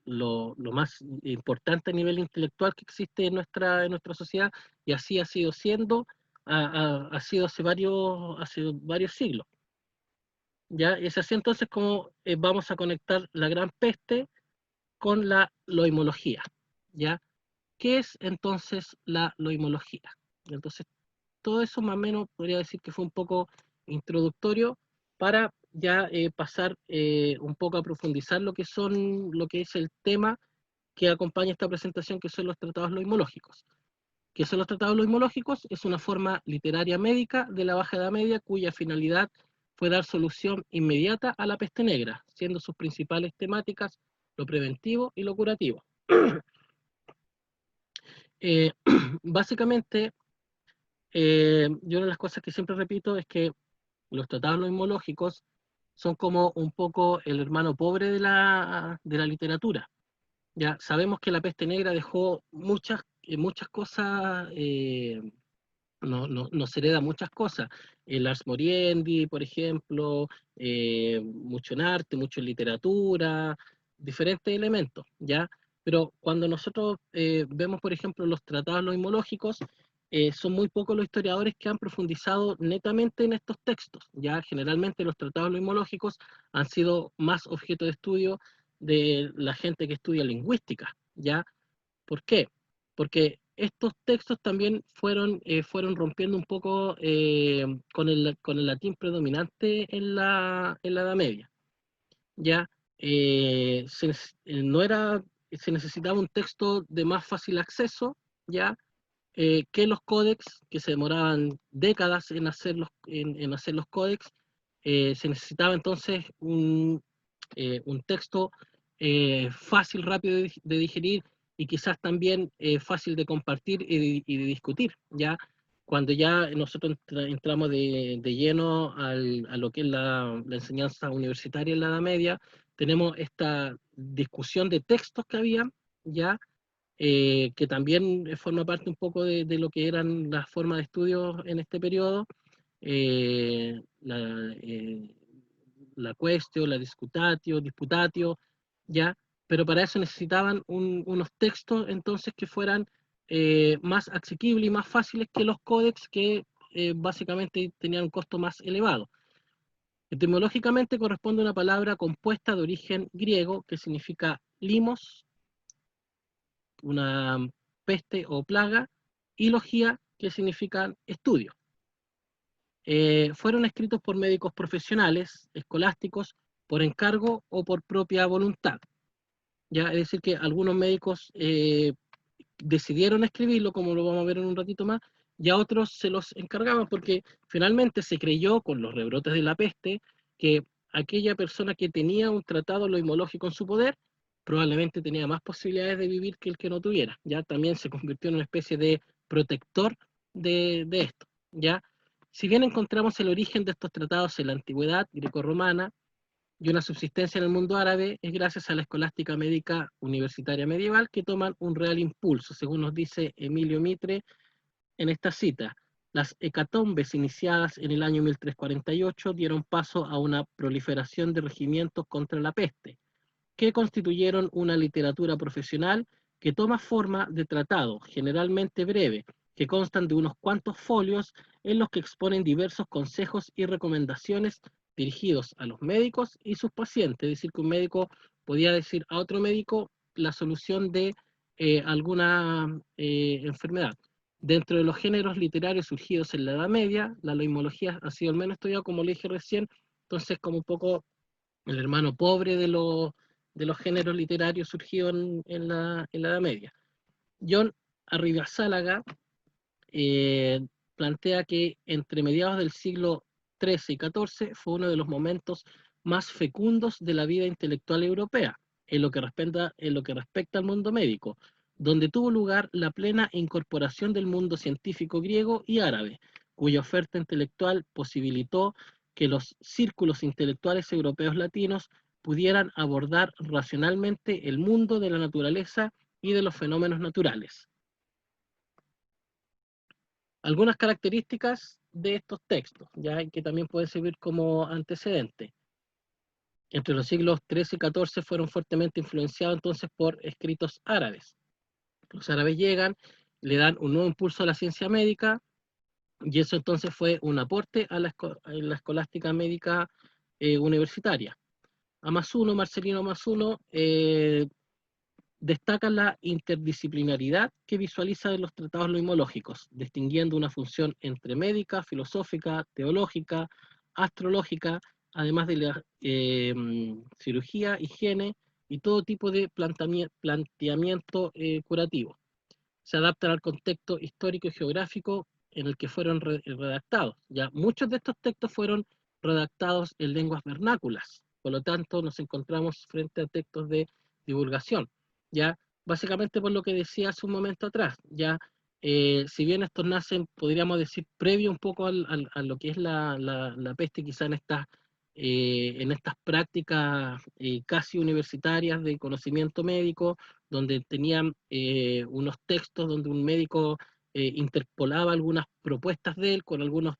lo más importante a nivel intelectual que existe en nuestra sociedad, y así ha sido siendo, ha sido hace varios siglos. ¿Ya? Es así entonces como vamos a conectar la gran peste con la loimología. ¿Ya? ¿Qué es entonces la loimología? Entonces, todo eso más o menos podría decir que fue un poco introductorio para ya pasar un poco a profundizar lo que es el tema que acompaña esta presentación, que son los tratados loimológicos. ¿Qué son los tratados loimológicos? Es una forma literaria médica de la Baja Edad Media cuya finalidad fue dar solución inmediata a la peste negra, siendo sus principales temáticas lo preventivo y lo curativo. Eh, Básicamente, yo una de las cosas que siempre repito es que los tratados loimológicos son como un poco el hermano pobre de la literatura. Ya sabemos que la peste negra dejó muchas cosas, nos hereda muchas cosas. El Ars Moriendi, por ejemplo, mucho en arte, mucho en literatura, diferentes elementos, ¿ya? Pero cuando nosotros vemos, por ejemplo, los tratados loimológicos, son muy pocos los historiadores que han profundizado netamente en estos textos, ¿ya? Generalmente los tratados loimológicos han sido más objeto de estudio de la gente que estudia lingüística, ¿ya? ¿Por qué? Porque estos textos también fueron rompiendo un poco con el latín predominante en la Edad Media. ¿Ya? No era, se necesitaba un texto de más fácil acceso, ¿ya? Que los códex, que se demoraban décadas en hacer los códex. Se necesitaba entonces un texto fácil, rápido de digerir y quizás también fácil de compartir y de discutir, ¿ya? Cuando ya nosotros entramos de lleno a lo que es la enseñanza universitaria en la Edad Media, tenemos esta discusión de textos que había, ¿ya? Que también forma parte un poco de lo que eran las formas de estudio en este periodo, eh, la, eh, la quaestio, la disputatio, ¿ya? Pero para eso necesitaban unos textos entonces que fueran más asequibles y más fáciles que los códex que básicamente tenían un costo más elevado. Etimológicamente corresponde a una palabra compuesta de origen griego que significa limos, una peste o plaga, y logía, que significa estudio. Fueron escritos por médicos profesionales, escolásticos, por encargo o por propia voluntad. ¿Ya? Es decir, que algunos médicos decidieron escribirlo, como lo vamos a ver en un ratito más, y a otros se los encargaban, porque finalmente se creyó con los rebrotes de la peste que aquella persona que tenía un tratado loimológico en su poder probablemente tenía más posibilidades de vivir que el que no tuviera. Ya también se convirtió en una especie de protector de esto. ¿Ya? Si bien encontramos el origen de estos tratados en la antigüedad grecorromana y una subsistencia en el mundo árabe, es gracias a la escolástica médica universitaria medieval que toman un real impulso, según nos dice Emilio Mitre en esta cita. Las hecatombes iniciadas en el año 1348 dieron paso a una proliferación de regimientos contra la peste, que constituyeron una literatura profesional que toma forma de tratado, generalmente breve, que constan de unos cuantos folios en los que exponen diversos consejos y recomendaciones dirigidos a los médicos y sus pacientes. Es decir, que un médico podía decir a otro médico la solución de alguna enfermedad. Dentro de los géneros literarios surgidos en la Edad Media, la loimología ha sido al menos estudiada, como le dije recién, entonces como un poco el hermano pobre de los géneros literarios surgidos en la Edad Media. John Arriazálaga plantea que entre mediados del siglo XIII y XIV fue uno de los momentos más fecundos de la vida intelectual europea, en lo que respecta al mundo médico, donde tuvo lugar la plena incorporación del mundo científico griego y árabe, cuya oferta intelectual posibilitó que los círculos intelectuales europeos latinos pudieran abordar racionalmente el mundo de la naturaleza y de los fenómenos naturales. Algunas características de estos textos, ya que también pueden servir como antecedente. Entre los siglos XIII y XIV fueron fuertemente influenciados entonces por escritos árabes. Los árabes llegan, le dan un nuevo impulso a la ciencia médica, y eso entonces fue un aporte a la escolástica médica universitaria. Marcelino Amasuno, destaca la interdisciplinaridad que visualiza en los tratados loimológicos, distinguiendo una función entre médica, filosófica, teológica, astrológica, además de la cirugía, higiene y todo tipo de planteamiento curativo. Se adaptan al contexto histórico y geográfico en el que fueron redactados. Ya muchos de estos textos fueron redactados en lenguas vernáculas, por lo tanto nos encontramos frente a textos de divulgación. Ya básicamente por lo que decía hace un momento atrás, ya si bien estos nacen, podríamos decir, previo un poco a lo que es la peste, quizá en estas en estas prácticas casi universitarias de conocimiento médico, donde tenían unos textos donde un médico interpolaba algunas propuestas de él con algunas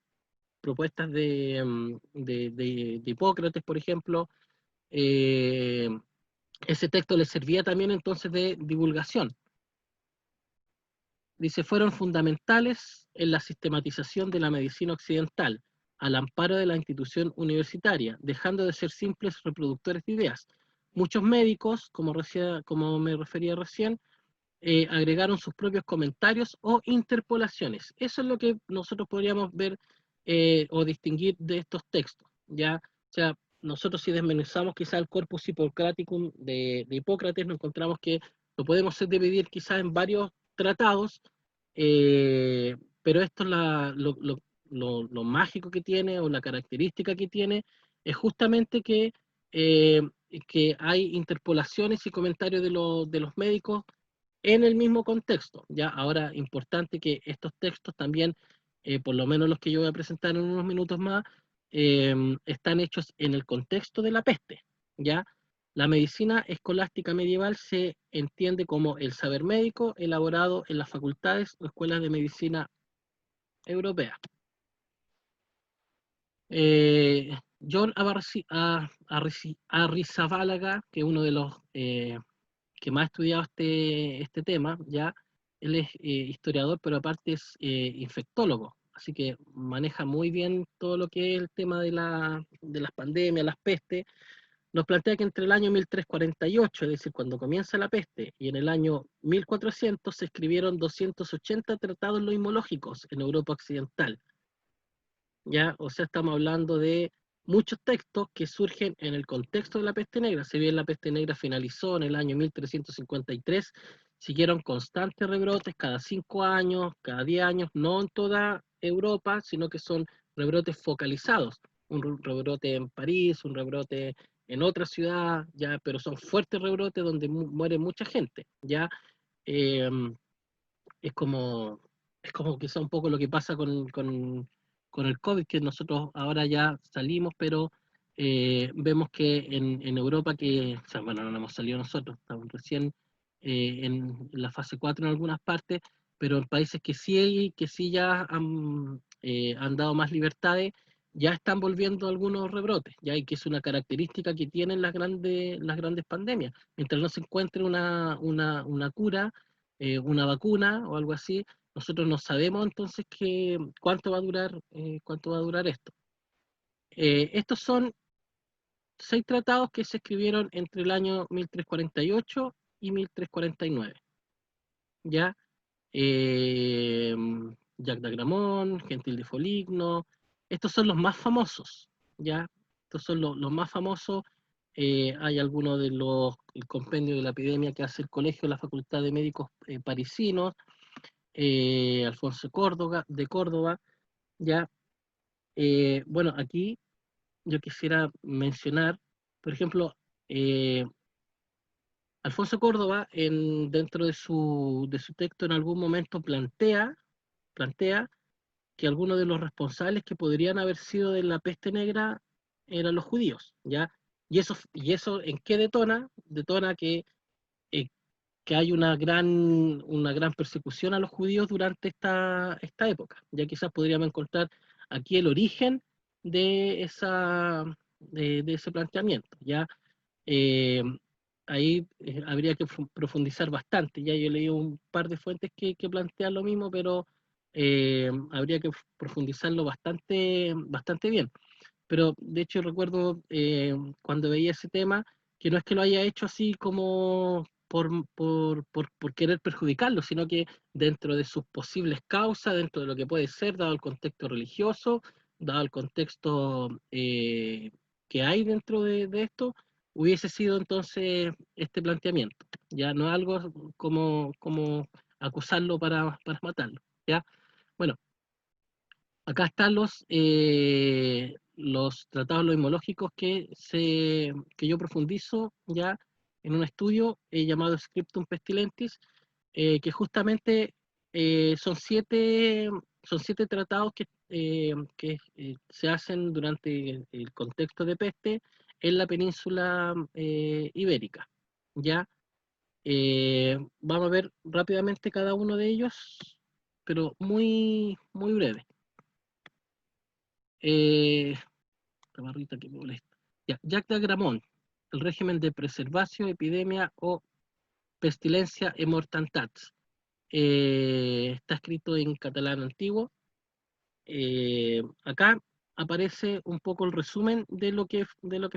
propuestas de Hipócrates, por ejemplo. eh, Ese texto les servía también entonces de divulgación. Dice, fueron fundamentales en la sistematización de la medicina occidental, al amparo de la institución universitaria, dejando de ser simples reproductores de ideas. Muchos médicos, como me refería recién, agregaron sus propios comentarios o interpolaciones. Eso es lo que nosotros podríamos ver o distinguir de estos textos, ¿ya? O sea, nosotros si desmenuzamos quizá el corpus Hippocraticum de Hipócrates, nos encontramos que lo podemos dividir quizá en varios tratados, pero esto es lo mágico que tiene o la característica que tiene es justamente eh, que hay interpolaciones y comentarios de los médicos en el mismo contexto. Ya ahora, importante que estos textos también, por lo menos los que yo voy a presentar en unos minutos más, están hechos en el contexto de la peste. Ya la medicina escolástica medieval se entiende como el saber médico elaborado en las facultades o escuelas de medicina europeas. John Arrizabalaga, que es uno de los que más ha estudiado este tema, ya, él es historiador, pero aparte es infectólogo, así que maneja muy bien todo lo que es el tema de las pandemias, las pestes. Nos plantea que entre el año 1348, es decir, cuando comienza la peste, y en el año 1400 se escribieron 280 tratados loimológicos en Europa Occidental. ¿Ya? O sea, estamos hablando de muchos textos que surgen en el contexto de la peste negra. Si bien la peste negra finalizó en el año 1353, siguieron constantes rebrotes cada 5 años, cada 10 años, no en toda Europa, sino que son rebrotes focalizados. Un rebrote en París, un rebrote en otra ciudad, ya, pero son fuertes rebrotes donde muere mucha gente, ya. Eh, es como, es como quizá un poco lo que pasa con el COVID, que nosotros ahora ya salimos, pero vemos que en Europa, o sea, bueno, no hemos salido nosotros, estamos recién en la fase 4 en algunas partes, pero en países que sí ya han dado más libertades, ya están volviendo algunos rebrotes, ya, y que es una característica que tienen las grandes pandemias. Mientras no se encuentre una cura, una vacuna o algo así, nosotros no sabemos entonces cuánto va a durar esto. Estos son 6 tratados que se escribieron entre el año 1348 y 1349. ¿Ya? Eh, Jacques d'Agramont, Gentil de Foligno, estos son los más famosos, ¿ya? Estos son los más famosos. Hay algunos el compendio de la epidemia que hace el colegio de la Facultad de Médicos parisinos, Alfonso Córdoba, de Córdoba, ya. Bueno, aquí yo quisiera mencionar, por ejemplo, eh, Alfonso Córdoba, dentro de su texto, en algún momento plantea que algunos de los responsables que podrían haber sido de la peste negra eran los judíos, ¿ya? Y eso ¿en qué detona? Detona eh, que hay una gran persecución a los judíos durante esta época. Ya quizás podríamos encontrar aquí el origen de, de ese planteamiento. ¿Ya? Eh, Ahí habría que profundizar bastante. Ya yo he leído un par de fuentes que plantean lo mismo, pero habría que profundizarlo bastante bien. Pero de hecho recuerdo cuando veía ese tema, que no es que lo haya hecho así como por querer perjudicarlo, sino que dentro de sus posibles causas, dentro de lo que puede ser, dado el contexto religioso, dado el contexto que hay dentro de esto, hubiese sido entonces este planteamiento. Ya no es algo como acusarlo para matarlo. ¿Ya? Bueno, acá están los tratados loimológicos que yo profundizo ya en un estudio llamado Scriptum Pestilentis, que justamente son siete tratados que se hacen durante el contexto de peste en la península ibérica. ¿Ya? Vamos a ver rápidamente cada uno de ellos, pero muy, muy breve. La barrita que me molesta. Ya, Jacques de Agramont, el régimen de preservación, epidemia o pestilencia e mortantats. Está escrito en catalán antiguo. Acá aparece un poco el resumen de lo que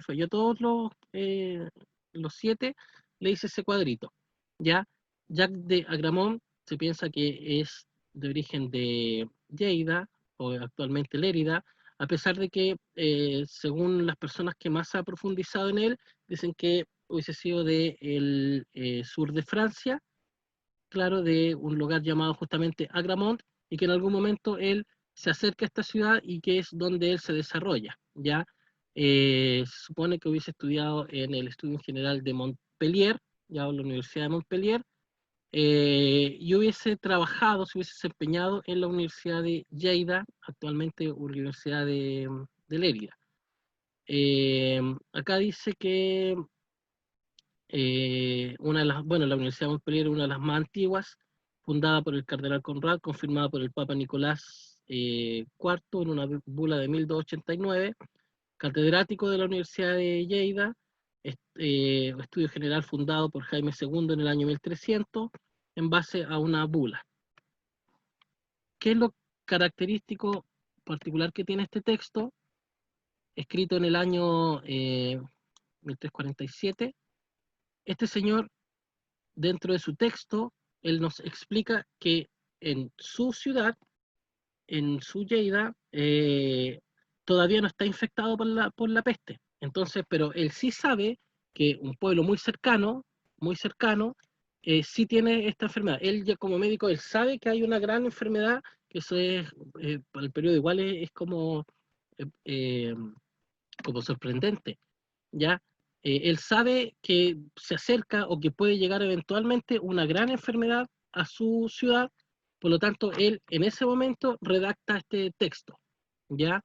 fue. Yo todos los 7 le hice ese cuadrito. ¿Ya? Jacques de Agramont se piensa que es de origen de Lleida, o actualmente Lérida, a pesar de que, según las personas que más ha profundizado en él, dicen que hubiese sido del sur de Francia, claro, de un lugar llamado justamente Agramont, y que en algún momento él se acerca a esta ciudad y que es donde él se desarrolla, ¿ya? Se supone que hubiese estudiado en el Estudio General de Montpellier, ya en la Universidad de Montpellier, y hubiese trabajado, se hubiese desempeñado en la Universidad de Lleida, actualmente Universidad de Lérida. Acá dice que bueno, la Universidad de Montpellier es una de las más antiguas, fundada por el cardenal Conrad, confirmada por el Papa Nicolás IV en una bula de 1289, catedrático de la Universidad de Lleida, estudio general fundado por Jaime II en el año 1300, en base a una bula. ¿Qué es lo característico particular que tiene este texto? Escrito en el año 1347, este señor, dentro de su texto, él nos explica que en su ciudad, en su Lleida, todavía no está infectado por la peste. Entonces, pero él sí sabe que un pueblo muy cercano, sí tiene esta enfermedad. Él ya como médico, él sabe que hay una gran enfermedad, que eso es, para el periodo igual es eh, eh, como sorprendente, ¿ya? Él sabe que se acerca o que puede llegar eventualmente una gran enfermedad a su ciudad, por lo tanto, él en ese momento redacta este texto, ¿ya?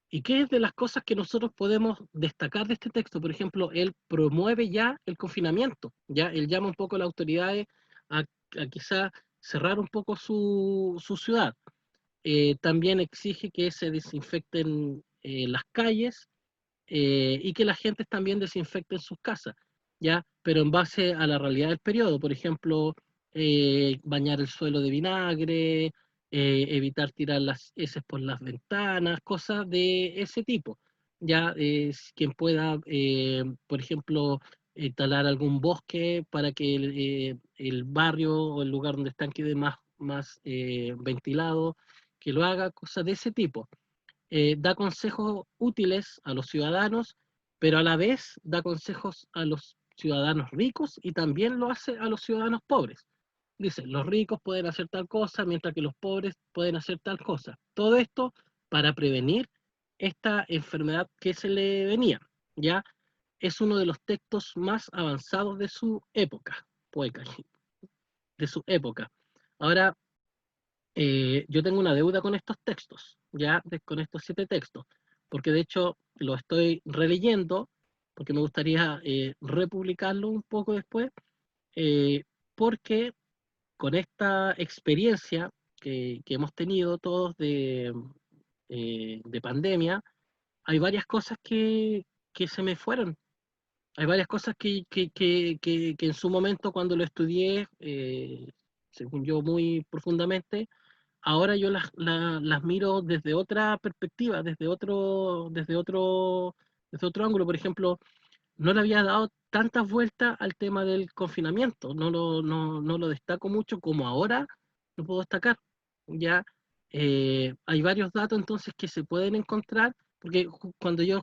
¿Y qué es de las cosas que nosotros podemos destacar de este texto? Por ejemplo, él promueve ya el confinamiento, ¿ya? Él llama un poco a las autoridades a quizá cerrar un poco su ciudad. También exige que se desinfecten las calles, y que la gente también desinfecte sus casas, ¿ya? Pero en base a la realidad del periodo, por ejemplo, bañar el suelo de vinagre, evitar tirar las heces por las ventanas, cosas de ese tipo, ¿ya? Quien pueda, por ejemplo, talar algún bosque para que el barrio o el lugar donde están quede más ventilado, que lo haga, cosas de ese tipo. Da consejos útiles a los ciudadanos, pero a la vez da consejos a los ciudadanos ricos y también lo hace a los ciudadanos pobres. Dice, los ricos pueden hacer tal cosa, mientras que los pobres pueden hacer tal cosa. Todo esto para prevenir esta enfermedad que se le venía. Ya es uno de los textos más avanzados de su época, poeca, de su época. Ahora, yo tengo una deuda con estos textos, con estos 7 textos, porque de hecho lo estoy releyendo, porque me gustaría republicarlo un poco después, eh, porque con esta experiencia que hemos tenido todos de pandemia, hay varias cosas que se me fueron. Hay varias cosas que en su momento cuando lo estudié, según yo muy profundamente, ahora yo las miro desde otra perspectiva, desde otro ángulo. Por ejemplo, no le había dado tantas vueltas al tema del confinamiento, no lo destaco mucho como ahora lo puedo destacar. Ya hay varios datos entonces que se pueden encontrar, porque cuando yo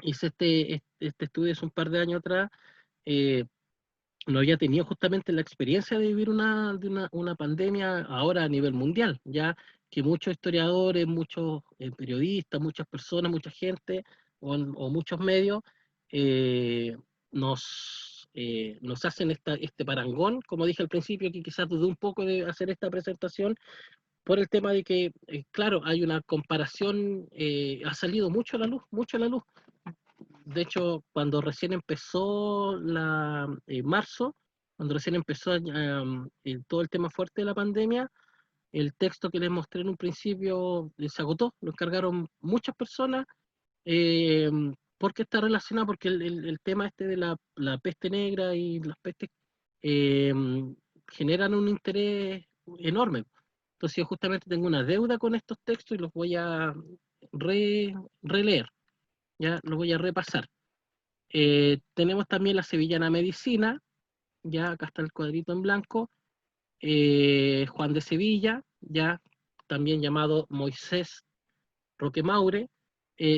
hice este estudio hace un par de años atrás, eh, no había tenido justamente la experiencia de vivir una pandemia ahora a nivel mundial, ya que muchos historiadores, muchos periodistas, muchas personas, mucha gente o muchos medios eh, nos hacen este parangón, como dije al principio, que quizás dudé un poco de hacer esta presentación, por el tema de que, claro, hay una comparación, ha salido mucho a la luz, mucho a la luz. De hecho, cuando recién empezó marzo, cuando recién empezó todo el tema fuerte de la pandemia, el texto que les mostré en un principio se agotó, lo encargaron muchas personas, eh, porque está relacionado, porque el tema este de la peste negra y las pestes eh, generan un interés enorme. Entonces yo justamente tengo una deuda con estos textos y los voy a releer, ya los voy a repasar. Tenemos también la Sevillana Medicina, ya acá está el cuadrito en blanco, Juan de Sevilla, ya también llamado Moisés Roque Maure.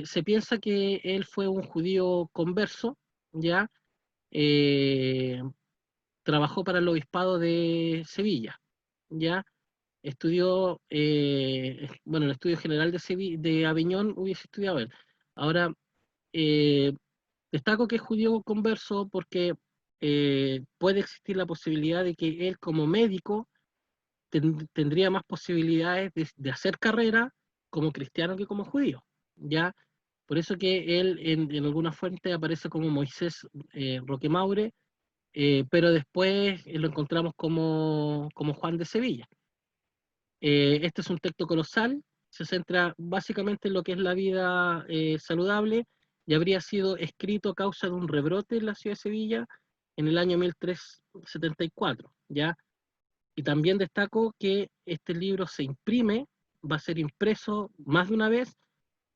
Se piensa que él fue un judío converso, ya eh, trabajó para el obispado de Sevilla, ya estudió, bueno, el estudio general de Aviñón hubiese estudiado él. Ahora, eh, destaco que es judío converso porque puede existir la posibilidad de que él como médico tendría más posibilidades de hacer carrera como cristiano que como judío, ¿ya? Por eso que él en alguna fuente aparece como Moisés Roque Maure, pero después lo encontramos como Juan de Sevilla. Este es un texto colosal, se centra básicamente en lo que es la vida saludable y habría sido escrito a causa de un rebrote en la ciudad de Sevilla en el año 1374, ¿ya? Y también destaco que este libro se imprime, va a ser impreso más de una vez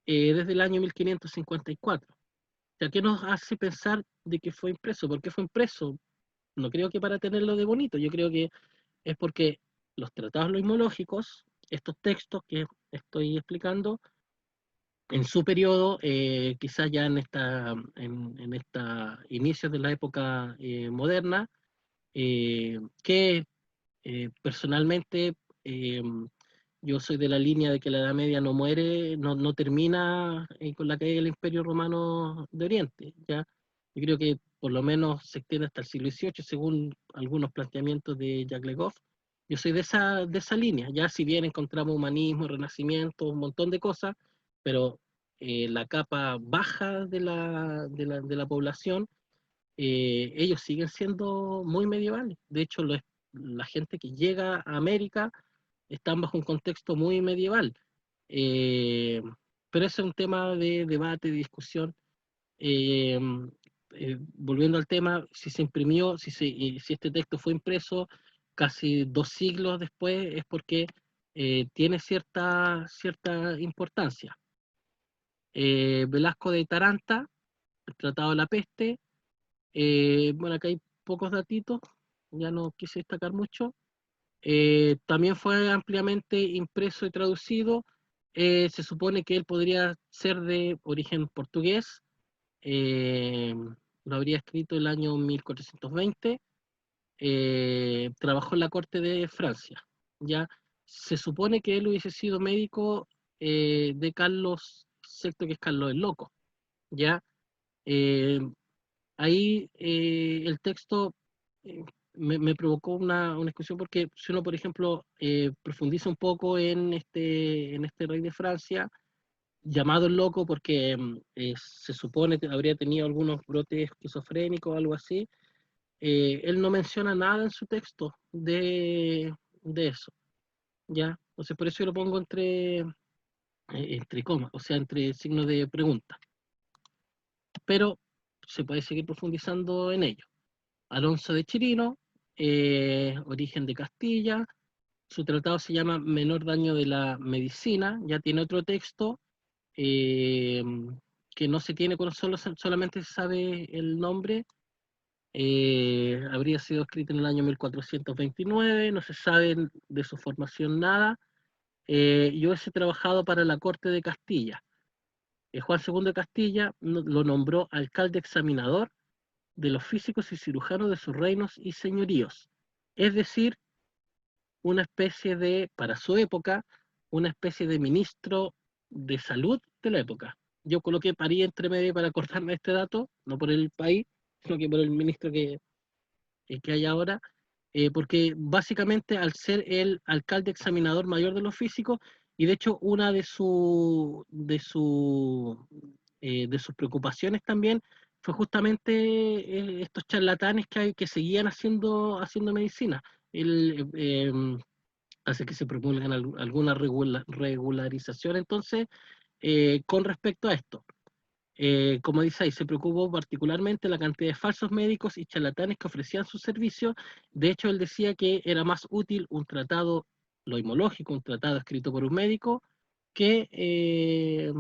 desde el año 1554. O sea, ¿qué nos hace pensar de que fue impreso? ¿Por qué fue impreso? No creo que para tenerlo de bonito, yo creo que es porque los tratados loimológicos, estos textos que estoy explicando, en su periodo, quizás ya en esta inicios de la época moderna, que personalmente eh, yo soy de la línea de que la Edad Media no muere, no termina con la caída del Imperio Romano de Oriente, ¿ya? Yo creo que por lo menos se extiende hasta el siglo XVIII, según algunos planteamientos de Jacques Le Goff. Yo soy de esa línea, ya si bien encontramos humanismo, renacimiento, un montón de cosas, pero la capa baja de la población, ellos siguen siendo muy medievales. De hecho, la gente que llega a América están bajo un contexto muy medieval. Eh, pero ese es un tema de debate, de discusión. Eh, Volviendo al tema, si se imprimió, si este texto fue impreso casi 2 siglos después, es porque tiene cierta importancia. Velasco de Taranta, el Tratado de la Peste. Bueno, acá hay pocos datitos, ya no quise destacar mucho. También fue ampliamente impreso y traducido. Se supone que él podría ser de origen portugués. eh, lo habría escrito el año 1420. Trabajó en la corte de Francia. Ya se supone que él hubiese sido médico de Carlos VI, que es Carlos el Loco. Ya eh, ahí el texto eh, me provocó una discusión porque si uno, por ejemplo, profundiza un poco en este rey de Francia, llamado el loco porque se supone que habría tenido algunos brotes esquizofrénicos o algo así, él no menciona nada en su texto de eso, ¿ya? Entonces por eso yo lo pongo entre comas, o sea, entre signos de pregunta, pero se puede seguir profundizando en ello. Alonso de Chirino, origen de Castilla, su tratado se llama Menor daño de la medicina, ya tiene otro texto eh, que no se tiene, solamente se sabe el nombre, habría sido escrito en el año 1429, no se sabe de su formación nada. Yo hubiese trabajado para la corte de Castilla. Juan II de Castilla lo nombró alcalde examinador de los físicos y cirujanos de sus reinos y señoríos. Es decir, una especie de, para su época, una especie de ministro de salud de la época. Yo coloqué París entre medio para acordarme de este dato, no por el país, sino que por el ministro que hay ahora. porque básicamente al ser el alcalde examinador mayor de los físicos, y de hecho una de sus preocupaciones también fue justamente estos charlatanes que seguían haciendo medicina. Él hace que se promulguen alguna regularización entonces con respecto a esto. Como dice ahí, se preocupó particularmente la cantidad de falsos médicos y charlatanes que ofrecían sus servicios. De hecho, él decía que era más útil un tratado loimológico, un tratado escrito por un médico, que, eh,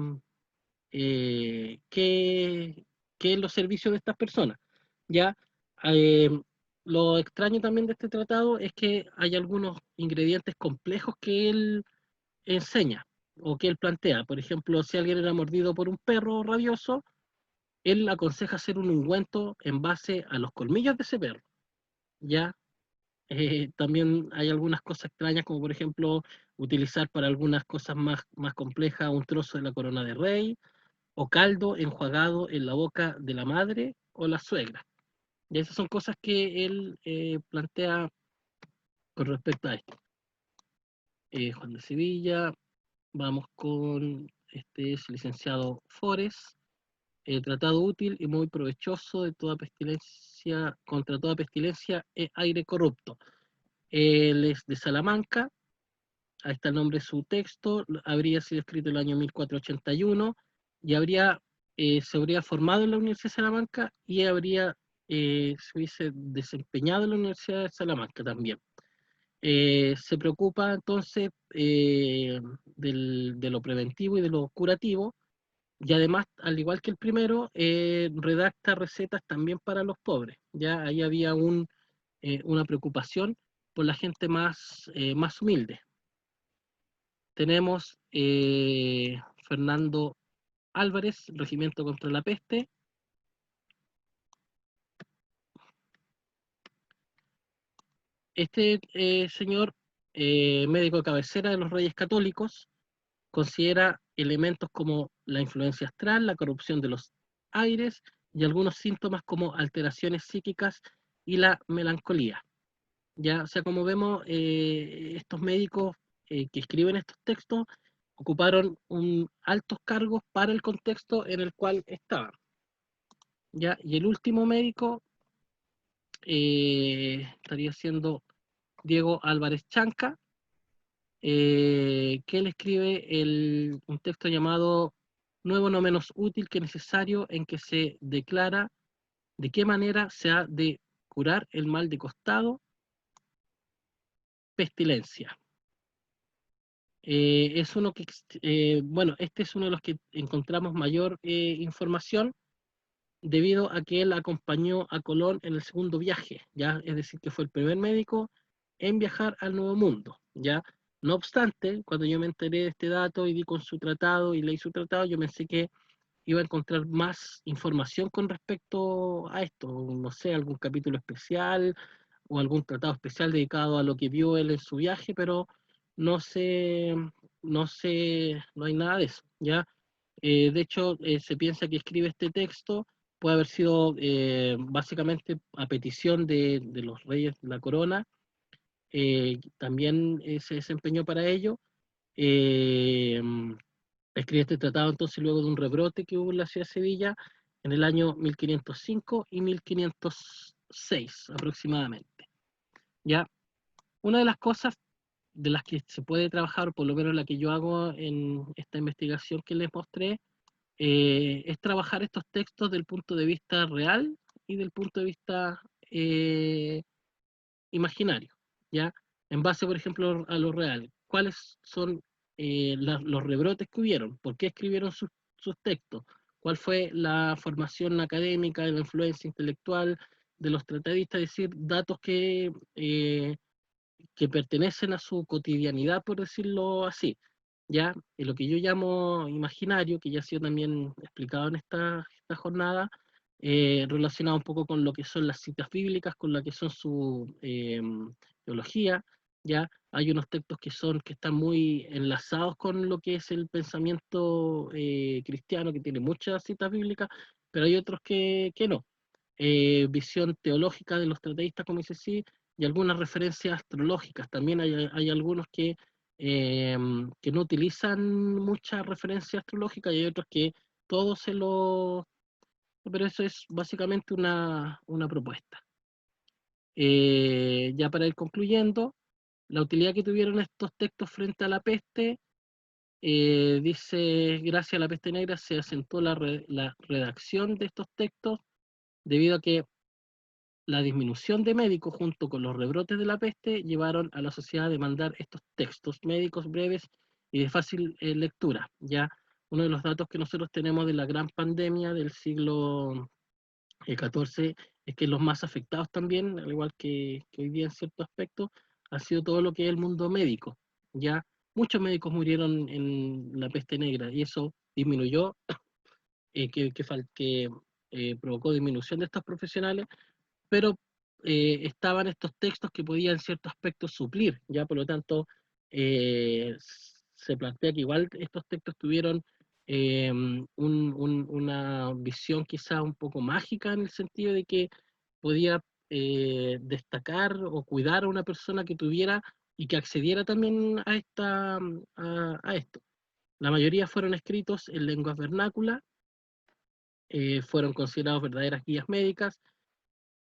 que, que los servicios de estas personas. ¿Ya? Eh, lo extraño también de este tratado es que hay algunos ingredientes complejos que él enseña o que él plantea. Por ejemplo, si alguien era mordido por un perro rabioso, él aconseja hacer un ungüento en base a los colmillos de ese perro, ¿ya? También hay algunas cosas extrañas, como por ejemplo utilizar para algunas cosas más complejas un trozo de la corona de rey o caldo enjuagado en la boca de la madre o la suegra. Y esas son cosas que él plantea con respecto a esto. Juan de Sevilla, vamos con este es licenciado Forest. Tratado útil y muy provechoso de toda pestilencia, contra toda pestilencia e aire corrupto. Él es de Salamanca, ahí está el nombre de su texto, habría sido escrito en el año 1481 y se habría formado en la Universidad de Salamanca y se hubiese desempeñado en la Universidad de Salamanca también. Se preocupa entonces de lo preventivo y de lo curativo, y además, al igual que el primero, redacta recetas también para los pobres. Ya ahí había una preocupación por la gente más humilde. Tenemos Fernando Álvarez, Regimiento contra la Peste. Este señor, médico de cabecera de los Reyes Católicos, considera elementos como la influencia astral, la corrupción de los aires y algunos síntomas como alteraciones psíquicas y la melancolía. Ya, o sea, como vemos, estos médicos que escriben estos textos ocuparon altos cargos para el contexto en el cual estaban. Ya, y el último médico estaría siendo Diego Álvarez Chanca, que él escribe un texto llamado Nuevo no menos útil que necesario, en que se declara de qué manera se ha de curar el mal de costado, pestilencia. Bueno, este es uno de los que encontramos mayor información debido a que él acompañó a Colón en el segundo viaje, ¿ya? Es decir, que fue el primer médico en viajar al Nuevo Mundo, ¿ya? No obstante, cuando yo me enteré de este dato y di con su tratado y leí su tratado, yo pensé que iba a encontrar más información con respecto a esto, no sé, algún capítulo especial o algún tratado especial dedicado a lo que vio él en su viaje, pero no sé, no hay nada de eso, ¿ya? De hecho, se piensa que escribe este texto puede haber sido básicamente a petición de los reyes de la corona, también se desempeñó para ello. Eh, Escribe este tratado entonces luego de un rebrote que hubo en la ciudad de Sevilla en el año 1505 y 1506 aproximadamente. Ya, una de las cosas de las que se puede trabajar, por lo menos la que yo hago en esta investigación que les mostré, es trabajar estos textos del punto de vista real y del punto de vista imaginario, ¿ya? En base, por ejemplo, a lo real. ¿Cuáles son los rebrotes que hubieron? ¿Por qué escribieron sus textos? ¿Cuál fue la formación académica, la influencia intelectual de los tratadistas? Es decir, datos que pertenecen a su cotidianidad, por decirlo así, ¿ya? Y lo que yo llamo imaginario, que ya ha sido también explicado en esta jornada, relacionado un poco con lo que son las citas bíblicas, con lo que son su teología, ¿ya? Hay unos textos que están muy enlazados con lo que es el pensamiento cristiano, que tiene muchas citas bíblicas, pero hay otros que no. Visión teológica de los tratadistas, como dice sí, y algunas referencias astrológicas. También hay algunos que no utilizan mucha referencia astrológica y hay otros que todo se lo... Pero eso es básicamente una propuesta. Ya para ir concluyendo, la utilidad que tuvieron estos textos frente a la peste, dice, gracias a la peste negra se acentuó la redacción de estos textos debido a que la disminución de médicos junto con los rebrotes de la peste llevaron a la sociedad a demandar estos textos médicos breves y de fácil lectura. Ya uno de los datos que nosotros tenemos de la gran pandemia del siglo XIV es que los más afectados también, al igual que hoy día en ciertos aspectos, ha sido todo lo que es el mundo médico. Ya muchos médicos murieron en la peste negra y eso disminuyó, provocó disminución de estos profesionales, pero estaban estos textos que podían en ciertos aspectos suplir, ya por lo tanto eh, se plantea que igual estos textos tuvieron una visión quizá un poco mágica en el sentido de que podía destacar o cuidar a una persona que tuviera y que accediera también a esto. La mayoría fueron escritos en lenguas vernáculas, fueron considerados verdaderas guías médicas,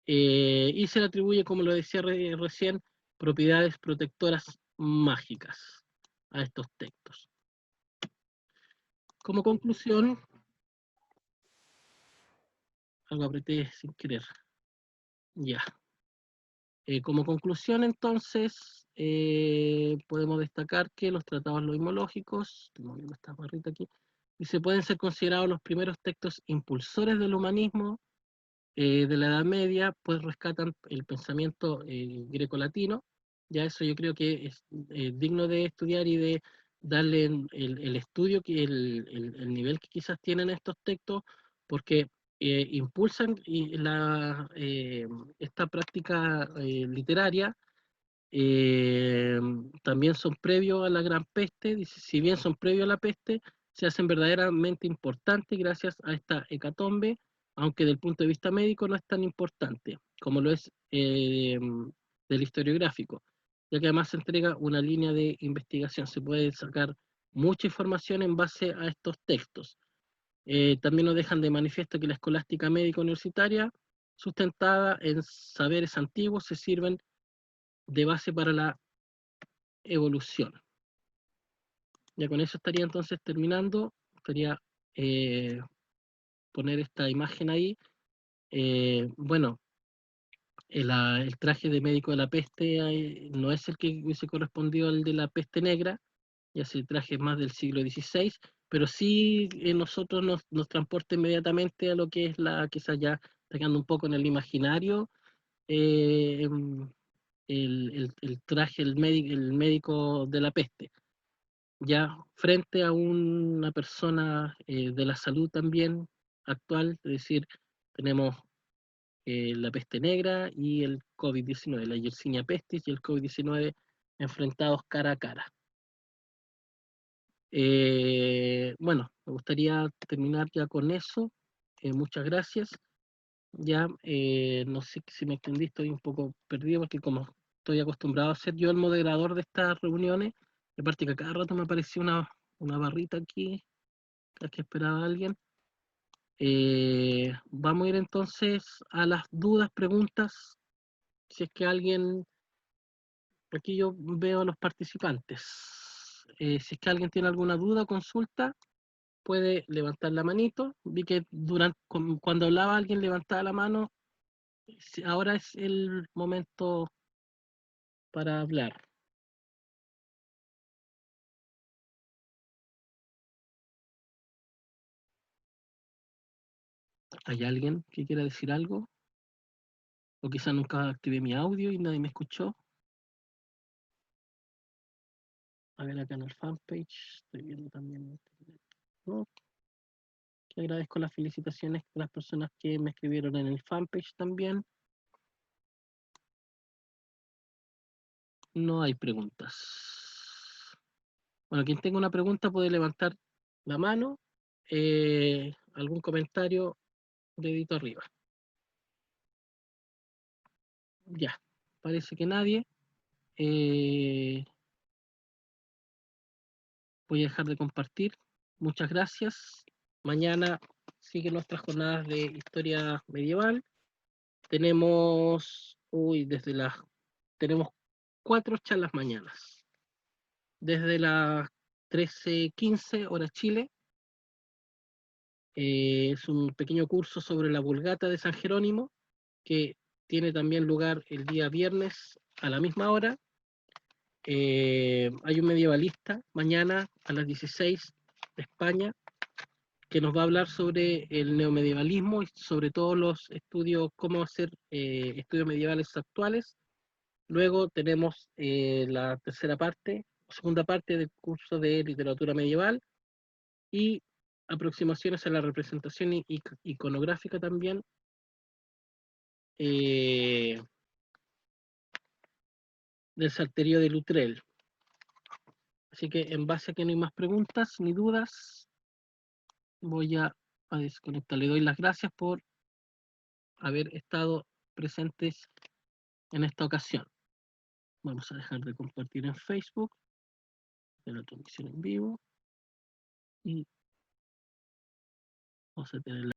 y se le atribuye, como lo decía recién, propiedades protectoras mágicas a estos textos. Como conclusión, algo apreté sin querer, ya. Como conclusión, entonces, podemos destacar que los tratados loimológicos, estoy moviendo esta barrita aquí, y se pueden ser considerados los primeros textos impulsores del humanismo de la Edad Media, pues rescatan el pensamiento grecolatino. Ya eso yo creo que es digno de estudiar y de darle el estudio, el nivel que quizás tienen estos textos, porque impulsan esta práctica literaria. eh, También son previos a la Gran Peste, dice, si bien son previos a la peste, se hacen verdaderamente importantes gracias a esta hecatombe, aunque desde el punto de vista médico no es tan importante como lo es del historiográfico, ya que además se entrega una línea de investigación, se puede sacar mucha información en base a estos textos. También nos dejan de manifiesto que la escolástica médica universitaria, sustentada en saberes antiguos, se sirven de base para la evolución. Ya con eso estaría entonces terminando. Quería poner esta imagen ahí. Bueno, el traje de médico de la peste no es el que hubiese correspondido al de la peste negra, ya ese traje es más del siglo XVI, pero sí nosotros nos transporta inmediatamente a lo que es quizás ya sacando un poco en el imaginario, eh, el traje, el médico de la peste. Ya frente a una persona de la salud también actual, es decir, tenemos la peste negra y el COVID-19, la Yersinia pestis y el COVID-19 enfrentados cara a cara. Bueno, me gustaría terminar ya con eso. Muchas gracias. Ya no sé si me extendí, estoy un poco perdido porque como estoy acostumbrado a ser yo el moderador de estas reuniones, aparte que a cada rato me apareció una barrita aquí, cada que esperaba a alguien. Vamos a ir entonces a las dudas, preguntas. Si es que alguien, aquí yo veo a los participantes. Si es que alguien tiene alguna duda o consulta, puede levantar la manito. Vi que cuando hablaba alguien levantaba la mano. Ahora es el momento para hablar. ¿Hay alguien que quiera decir algo? O quizá nunca activé mi audio y nadie me escuchó. A ver acá en el fanpage. Estoy viendo también. ¿No? Que agradezco las felicitaciones de las personas que me escribieron en el fanpage también. No hay preguntas. Bueno, quien tenga una pregunta puede levantar la mano. Algún comentario, dedito arriba. Ya. parece que nadie. Voy a dejar de compartir. Muchas gracias. Mañana siguen nuestras jornadas de historia medieval. Tenemos, tenemos 4 charlas mañanas. Desde las 13:15 hora Chile. Es un pequeño curso sobre la Vulgata de San Jerónimo, que tiene también lugar el día viernes a la misma hora. Hay un medievalista mañana a las 16 de España que nos va a hablar sobre el neomedievalismo y sobre todo los estudios, cómo hacer estudios medievales actuales. Luego tenemos la segunda parte del curso de literatura medieval y aproximaciones a la representación iconográfica también. Del Salterio de Lutrell. Así que en base a que no hay más preguntas ni dudas, voy a desconectar. Le doy las gracias por haber estado presentes en esta ocasión. Vamos a dejar de compartir en Facebook, de la transmisión en vivo, y vamos a tener la